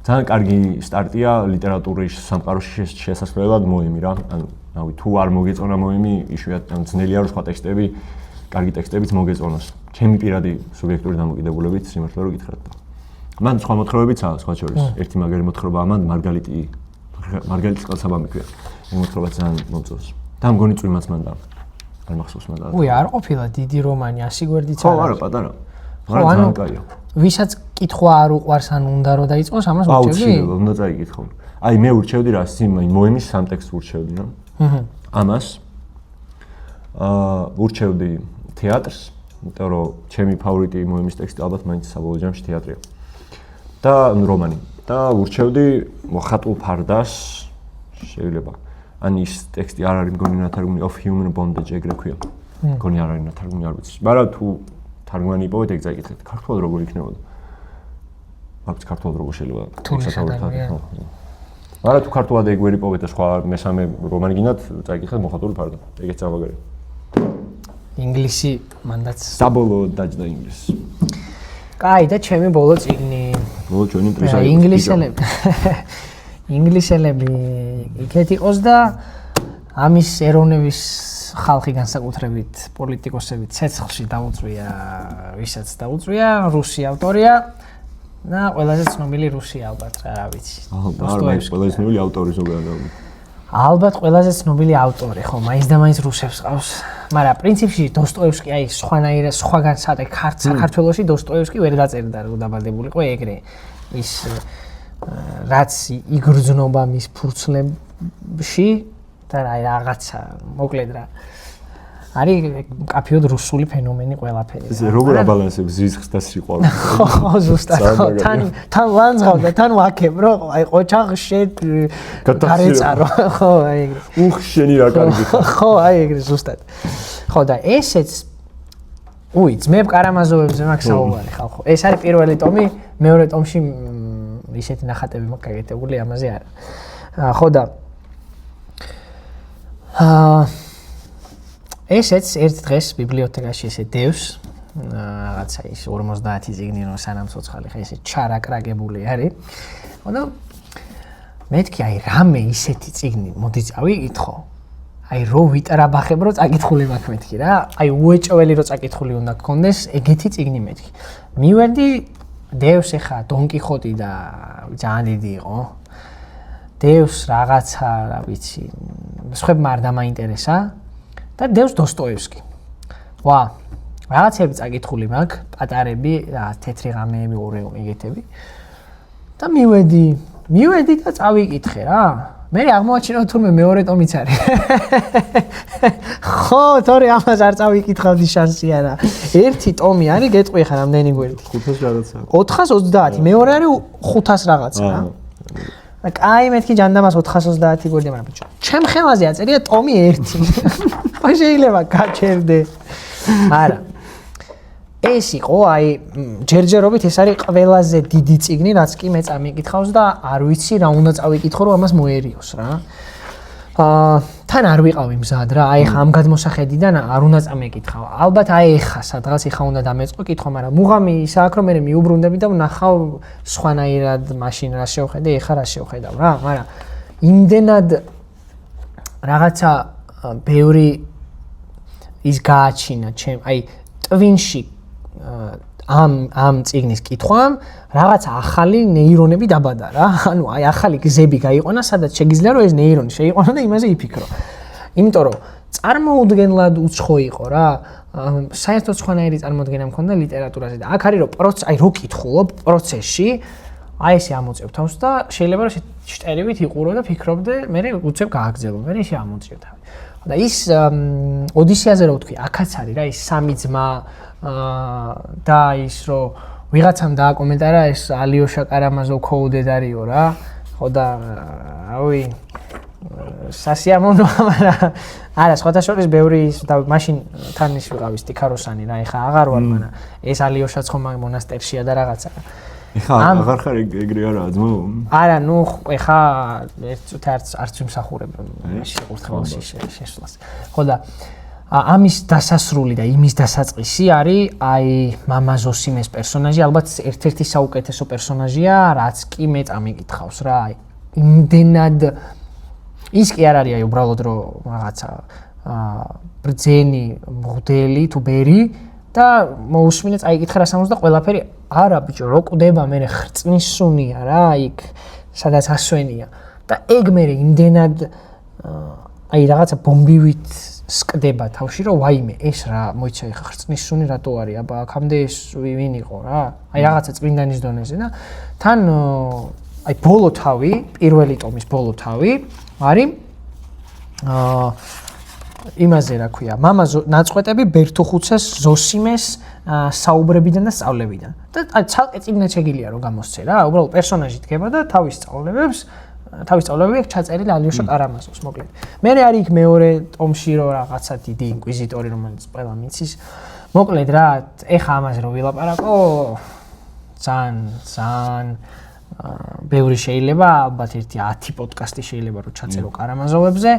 ძალიან კარგი სტარტია ლიტერატურის სამყაროში შესასვლელად მოემი რა. ანუ რავი, თუ არ მოგეწონა მოემი, იშვიათად ძნელია რომ სხვა ტექსტები, კარგი ტექსტებიც მოგეწონოს. ჩემი პირადი სუბიექტური დამოკიდებულებით სიმართლე რომ გითხრათ. მან სხვა მოთხრობებიცაა, სხვა შორის. ერთი მაგარი მოთხრობა ამან მარგალიტის ყელსაბამი ქვია. ეს მოთხრობა ძალიან მომწონს. და მგონი წვიმაც მან და არ მახსოვს მან და. უი, არ ყოფილა დიდი რომანი 100 გვერდიც ხო, არა, პატარა. მაგრამ ძალიან კაია. ვისაც კითხვა არ უყვარს ან უნდა რომ დაიწყოს, ამას ურჩევდი? აუცილებლად უნდა წაიკითხო. აი მე ურჩევდი რა, მოემის სამ ტექსტს ურჩევდი რა. ამას ურჩევდი თეატრს, იმიტომ რომ ჩემი ფავორიტი მოემის ტექსტი ალბათ მაინც საბოლოო ჯამში თეატრია. და რომანი. და ურჩევდი მოხატულ ფარდას შეიძლება. ან ის ტექსტი არ არის მგონი ნათარგმნი of human bondage ეგრე ქვია. მგონი არ არის ნათარგმნი, არ ვიცი. მაგრამ თუ თარგმანი იპოვეთ, ეგ წაიკითხეთ. ქართულად როგორ იქნებოდა? მაგც ქართულად როგორ შეიძლება ესათავრებად. მაგრამ თუ ქართულად ეგ ვერ იპოვეთ და სხვა მესამე რომანი გინდათ, წაიკითხეთ მოხატული ფარდა. ეგეც ამაგარი. ინგლისი მანდაც საბოლოოდ დაჯდა ინგლისს. კაი და ჩემი ბოლო წიგნი. ბოლო ჩვენი პრესა იყო. ინგლისელები. ინგლისელები იქეთ იყოს და ამის ეროვნების ხალხი განსაკუთრებით პოლიტიკოსები ცეცხლში დაუწვია, ვისაც დაუწვია, რუსი ავტორია და ყველაზე ცნობილი რუსი ალბათ რა ვიცი. დოსტოევსკი. ყველაზე ცნობილი ავტორი ზოგადად. ალბათ ყველაზე ცნობილი ავტორი, ხო, მაინც და მაინც რუსებს ყავს. მაგრამ პრინციპში დოსტოევსკი აი სხვანაირად სხვაგან საერთოდ საქართველოში დოსტოევსკი ვერ დაწერდა რომ დაბადებულიყო ეგრე. ის რაც იგრძნობა მის ფურცლებში და აი რაღაცა მოკლედ რა არის კაფეოდ რუსული ფენომენი ყველაფერი. ეს როგორ აბალანსებს რისკს და სიყვარულს? ხო, ზუსტად. თან ლანძღავ და თან ვაქებ, რომ აი ყოჩაღში გარეწარო. ხო, აი ეგრე. შენი რა კარგი ხარ. ხო, აი ეგრე ზუსტად. ხო და ესეც უი, ძმებ კარამაზოვებზე მაქვს საუბარი ხალხო. ეს არის პირველი ტომი, მეორე ტომში ისეთი ნახატები მაქვს გაკეთებული, ამაზე არა. ხო და ესეც ერთ დღეს ბიბლიოთეკაში ესე დევს რაღაცა ის 50 წიგნი რო სანამ ცოცხალი ხა ესე ჩარაკრაგებული არის. ხო და მეთქი აი რამე ისეთი წიგნი მოდი წავიკითხო. აი რო ვიტრაბახებ რო წაკითხული მაქვს მეთქი რა. აი უეჭველი რო წაკითხული უნდა გქონდეს ეგეთი წიგნი მეთქი. მივერდი დევს ეხა დონ კიხოტი და ძალიან დიდი იყო. დევს რაღაცა რა ვიცი სხვებმა არ დამაინტერესა. და დევს დოსტოევსკი. ვა, რაღაცები წაკითხული მაქვს, პატარები, რა თეთრი ღამეები, ორეო ეგეთები. და მივედი და წავიკითხე რა. მე აღმოაჩინა თურმე მეორე ტომიც არის. ხო, თორე ამას არ წავიკითხავდი შანსი არა. ერთი ტომი არის, გეტყვი ხა რამდენი გვერდი? 500 რაღაცა. 430, მეორე არის 500 რაღაცა რა. კაი მეთქი ჯანდამას 430 გვერდი, მაგრამ ბიჭო, ჩემ ხელაზე აწერია ტომი 1. შეიძლება გაჩერდე. არა. ეს იყო, აი, ჯერჯერობით ეს არის ყველაზე დიდი წიგნი, რაც კი მე წამიკითხავს და არ ვიცი რა უნდა წავიკითხო, რომ ამას მოერიოს რა. თან არ ვიყავი მზად რა, აი ხა ამ გადმოსახედიდან არ უნდა წამეკითხავ. ალბათ აი ხა სადღაც ხა უნდა დამეწყო კითხვა, მაგრამ მუღამი ისაა, რომ მე მიუბრუნდები და ვნახავ სხვანაირად მაშინ რა შევხედე, ეხა რა შევხედავ რა, მაგრამ იმდენად რაღაცა ბევრი ის გააჩინა ჩემ, აი ტვინში ამ წიგნის კითხვამ რაღაცა ახალი ნეირონები დაბადა რა. ანუ აი ახალი გზები გაიყვანა, სადაც შეგიძლია რომ ეს ნეირონი შეიყვანო და იმაზე იფიქრო. იმიტომ რომ წარმოუდგენლად უცხო იყო რა. საერთოდ სხვანაირი წარმოდგენა მქონდა ლიტერატურაზე და აქ არის რომ აი რო კითხულობ პროცესში აი ესე ამოწევ თავს და შეიძლება რომ შტერივით იყურო და ფიქრობდე, მე უცებ გააგზელო, მე ისე ამოწევ თავი. და ის ოდისეაზე რო ვთქვი, აქაც არის რა ის სამი ძმა და ის რომ ვიღაცამ დააკომენტარა ეს ალიოშა კარამაზოვ კოუდედარიო რა. ხო და რავი სასიამოვნოა, მაგრამ არა სხვათა შორის ბევრი ის და მაშინ თან ის ვიყავი სტიქაროსანი რა, ეხა აღარ ვარ, მაგრამ ეს ალიოშაც ხომ მონასტერშია და რაღაცა. ეხა აღარ ხარ ეგრე არაა ძმო? არა, ნუ ეხა ერთ წუთი არც ვიმსახურებ შეგურთხოვში შესვლას. ხო და ამის დასასრული და იმის დასაწყისი არის აი მამა ზოსიმეს პერსონაჟი, ალბათ ერთ-ერთი საუკეთესო პერსონაჟია, რაც კი მე წამიკითხავს რა. აი იმდენად ის კი არ არის აი უბრალოდ რომ რაღაცა ბრძენი, მღვდელი თუ ბერი და მოусმინე წაიკითხე რა სამოს და ყველაფერი არა ბიჭო, რო კვდება მე ხრწნის სუნია რა, იქ სადაც ასვენია და ეგ მე იმდენად აი რაღაცა ბომბივით სკდება თავში რომ ვაიმე ეს რა მოიცა ხა ხრწნის სუნი რატო არის აბა აქამდე ეს ვინ იყო რა აი რაღაცა წმინდანის დონეზე და თან აი ბოლო თავი პირველი ტომის ბოლო თავი არის იმაზე რა ქვია მამა ნაწყვეტები ბერთუხუცეს ზოსიმეს საუბრებიდან და სწავლებიდან და აი ცალკე წიგნად შეგილია რომ გამოსცე რა უბრალოდ პერსონაჟი დგება და თავის სწავლებები აქ ჩაწერილი ალიოშა კარამაზოვს მოკლედ მე არის იქ მეორე ტომში რომ რაღაცა დიდი ინკვიზიტორი რომელიც ყველა მიცის მოკლედ რა ეხა ამაზე რომ ვილაპარაკო ძალიან ბევრი შეიძლება ალბათ ერთი 10 პოდკასტი შეიძლება რომ ჩაწერო კარამაზოვებზე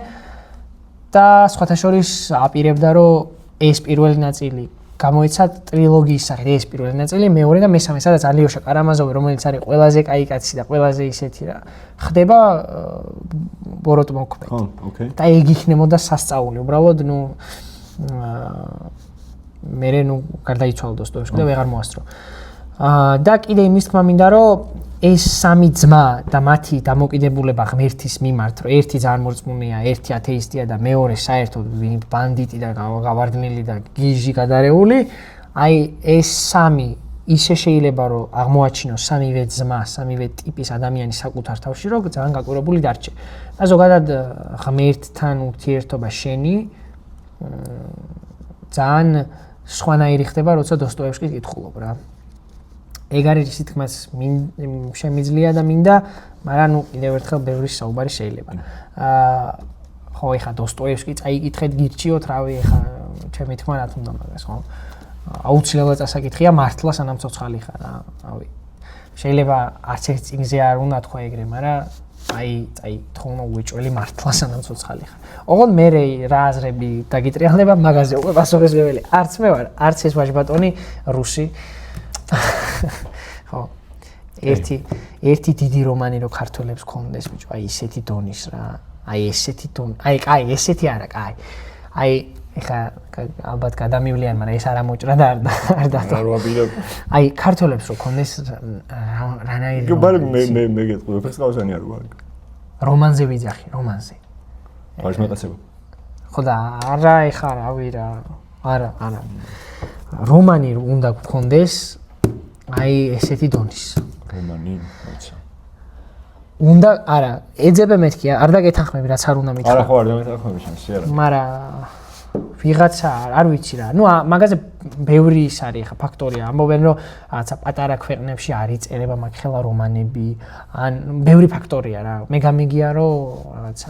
და სხვათა შორის აპირებდა რომ ეს პირველი ნაწილი გამოიცა ტრილოგიის სახით ეს პირველი ნაწილი მეორე და მესამე სადაც ალიოშა კარამაზოვი რომელიც არის ყველაზე კაი კაცი და ყველაზე ისეთი რა ხდება ბოროტ მოქმედ. ხო, ოკეი. და ეგ იქნებოდა სასწაული უბრალოდ ნუ მე გარდაიცვალა დოსტოევსკი და ვეღარ მოასწრო. და კიდე იმის თქმა მინდა რომ ეს სამი ძმა და მათი დამოკიდებულება ღმერთის მიმართ, რომ ერთი ძალიან მორწმუნეა, ერთი ათეისტია და მეორე საერთოდ ბანდიტი და გავარდნილი და გიჟი გადარეული, აი ეს სამი ისე შეიძლება რომ აღმოაჩინოს სამივე ძმა, სამივე ტიპის ადამიანი საკუთარ თავში, რომ ძალიან გაკვირვებული დარჩე. და ზოგადად ღმერთთან ურთიერთობა შენი ძალიან სხვანაირი ხდება, როცა დოსტოევსკის კითხულობ რა. ეგ არის ისე თქმაც შემიძლია და მინდა, მაგრამ ნუ კიდევ ერთხელ ბევრი საუბარი შეიძლება. ხო, ეხა დოსტოევსკი წაიკითხეთ, გირჩიოთ, რავი, ეხა ჩემი თქმა რა თქმა უნდა მაგას, ხო? აუცილებლად წასაკითხია მართლა სანამ ცოცხალი ხარ, რავი. შეიძლება არც ერთ წიგნზე არ უნდა თქვა ეგრე, მაგრამ აი თქმა უეჭველი მართლა სანამ ცოცხალი ხარ. ოღონდ მე რა აზრები დაგიტრიალდება მაგაზე უკვე პასუხისმგებელი. არც მე ვარ, არც ეს ვაჟბატონი რუსი. ხო. ერთი დიდი რომანი რო ქართველებს ქონდეს, ბიჭო, აი ესეთი დონის რა. აი ესეთი დონი. აი, კაი, ესეთი არა, კაი. აი, ეხა ალბათ გადამივლიან, მაგრამ ეს არ ამოჭრა და არ დათო. არ ვაბილებ. აი, ქართველებს რო ქონდეს რანაირი. მე გეტყვი, ფესკავსანი არ ვარ. რომანზე ვიძახი, რომანზე. ვაჟმატაცება. ხო და არა, ეხა რავი რა. არა. რომანი უნდა გქონდეს აი ესეთი დონის. რომანი, მოიცა. უნდა, არა, ეძებე მეთქი, არ დაგეთანხმები, რაც არ უნდა მითხრა. არა, ხო, არ დამეთანხმები შანსი არა. მაგრამ ვიღაცა არ ვიცი რა. ნუ მაგაზე ბევრი ის არის ხა ფაქტორია. ამბობენ რომ რაღაცა პატარა ქვეყნებში არ იწერება მაგ ხელა რომანები, ან ბევრი ფაქტორია რა. მე გამიგია რომ რაღაცა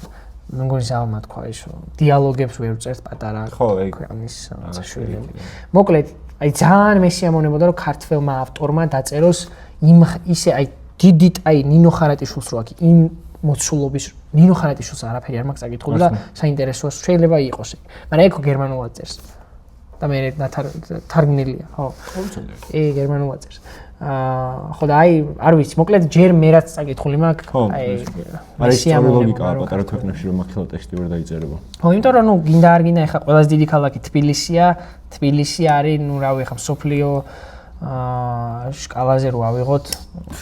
მე მგონი ზალმა თქვა ის რომ დიალოგებს ვერ წერს პატარა ქვეყნის რაღაცა შვილები. მოკლედ აი ძალიან მე სიამოვნებოდა რომ ქართველმა ავტორმა დაწეროს ისე აი დიდ აი ნინო ხარატიშვილს რო აქ იმ მოცულობის ნინო ხარატიშვილს არაფერი არ მაქვს წაკითხული და საინტერესოა შეიძლება იყოს ეგ. მაგრამ ეგ გერმანულად წერს. და მე თარგმნილია, ხო. გერმანულად წერს. ხო და აი არ ვიცი, მოკლედ ჯერ მე რაც წაკითხული მაქვს, აი სიამოვნებაა პატარა ქვეყნებში რომ მაგ ხელა ტექსტი ვერ დაიწერება. ხო, იმიტომ რომ ნუ გინდა არ გინდა ეხა ყველაზე დიდი ქალაქი თბილისია, თბილისი არის, ნუ რავი, ეხა მსოფლიო სკალაზე რო ავიღოთ,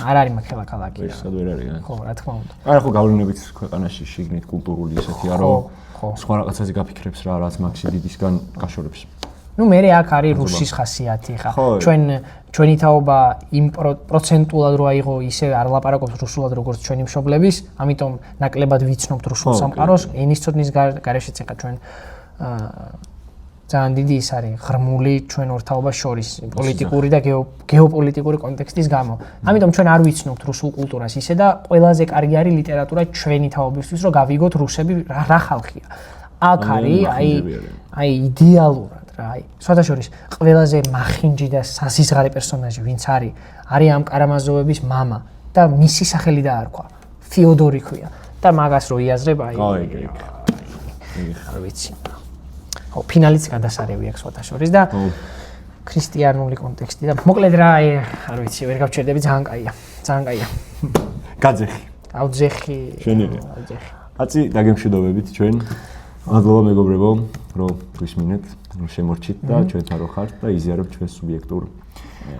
არ არის მაგ ხელა ქალაქი. ეს სად ვერ არის. ხო, რა თქმა უნდა. არა ხო გავლენებით ქვეყანაში შიგნით კულტურული ესეთია რომ სხვა რაღაცაზე გაფიქრებს რა, რაც მაგ სიდიდისგან გაშორებს. ნუ მე აქ არის რუსის ხასიათი ხა ჩვენი თაობა იმ პროცენტულად რო აიღო ისე არ ლაპარაკობს რუსულად როგორც ჩვენი მშობლების, ამიტომ ნაკლებად ვიცნობთ რუსულ სამყაროს, ენის ცოდნის გარეშეც ხა ჩვენ ძალიან დიდი ის არის ღრმული ჩვენ ორ თაობას შორის პოლიტიკური და გეოპოლიტიკური კონტექსტის გამო. ამიტომ ჩვენ არ ვიცნობთ რუსულ კულტურას ისე და ყველაზე კარგი არის ლიტერატურა ჩვენი თაობისთვის რომ გავიგოთ რუსები რა ხალხია. აქ არის აი იდეალურად რა აი სხვათა შორის ყველაზე მახინჯი და სასიზღარე პერსონაჟი ვინც არის ამ კარამაზოვების მამა და მისი სახელი დაარქვა ფიოდორი ქვია და მაგას რო იაზრება აი არ ვიცი ხო, ფინალიც გადასარევი აქვს სხვათა შორის და ქრისტიანული კონტექსტი და მოკლედ რა, არ ვიცი, ვერ გავჩერდები, ძალიან კაია. ძალიან კაია. გაძეხი. ავძეხი. შენერია. ავძეხი. აცი დაგემშვიდობებით ჩვენ. მადლობა მეგობრებო, რომ გვისმინეთ, რომ შემორჩით და ჩვენთან რო ხართ და იზიარებთ ჩვენს სუბიექტურ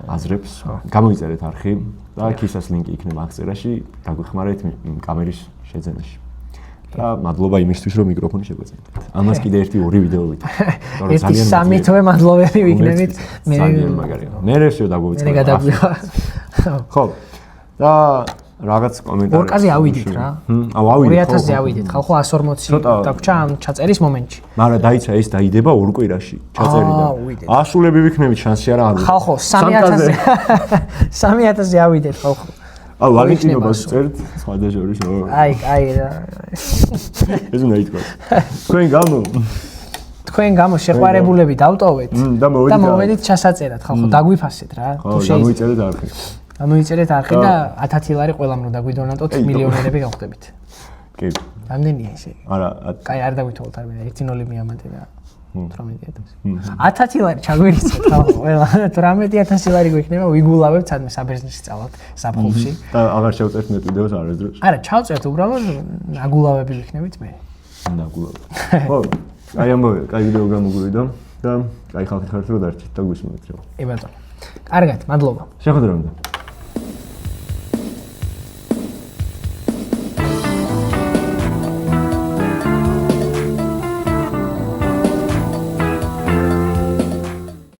აზრებს. გამოიწერეთ არხი და ქისას ლინკი იქნება აღწერაში, დაგვეხმარეთ კამერის შეძენაში. და მადლობა იმისთვის, რომ მიკროფონი შეგვეძენთ. ამას კიდე ერთი ორი ვიდეო ვიტყვი. ერთი სამი თვე მადლობელი ვიქნებით. მე მაგარია. მე რესიო დაგვიწყდა. მე გადაგვიხარ. ხო. და რაღაც კომენტარი. ორკაზე ავიდით რა. აუ ავიდით. 2000-ზე ავიდით. ხალხო 140 დაგვრჩა ამ ჩაწერის მომენტში. მაგრამ დაიცა ეს დაიდება ორ კვირაში ჩაწერიდან. ასულები ვიქნებით შანსი არა არის. ხალხო 3000-ზე 3000-ზე ავიდეთ ხალხო. აუ ვალენტინობას წერთ სხვათა შორის. აი რა. ეს უნდა ითქვას. თქვენ გამო შეყვარებულები დავტოვეთ და მოვედით ჩასაწერად ხალხო დაგვიფასეთ რა. თუ შემოიწერეთ არხი. გამოიწერეთ არხი და 1000 ლარი ყველამ რომ დაგვიდონატოთ მილიონერები გავხდებით. კი. რამდენია ესე? არა, კაი არ დაგვითხოვოთ არ მე 1.0 მიამატე და 18000. 1000 ლარი ჩაგვირიცეთ ხალხო ყველა 18000 ლარი გვექნება ვიგულავებთ სადმე საბიზნესი სწავლობთ საფხულში. და აღარ შევწერთ მე ვიდეოს არასდროს. არა, ჩავწერთ უბრალოდ აგულავები ვიქნებით მე. აგულავები. ხო, აი ამბობი, კაი ვიდეო გამოგვივიდა და კაი ხალხი ხართ რომ დარჩით და გვისმენთ რა. ე ბატონო. კარგად, მადლობა. შეხვედრამდე.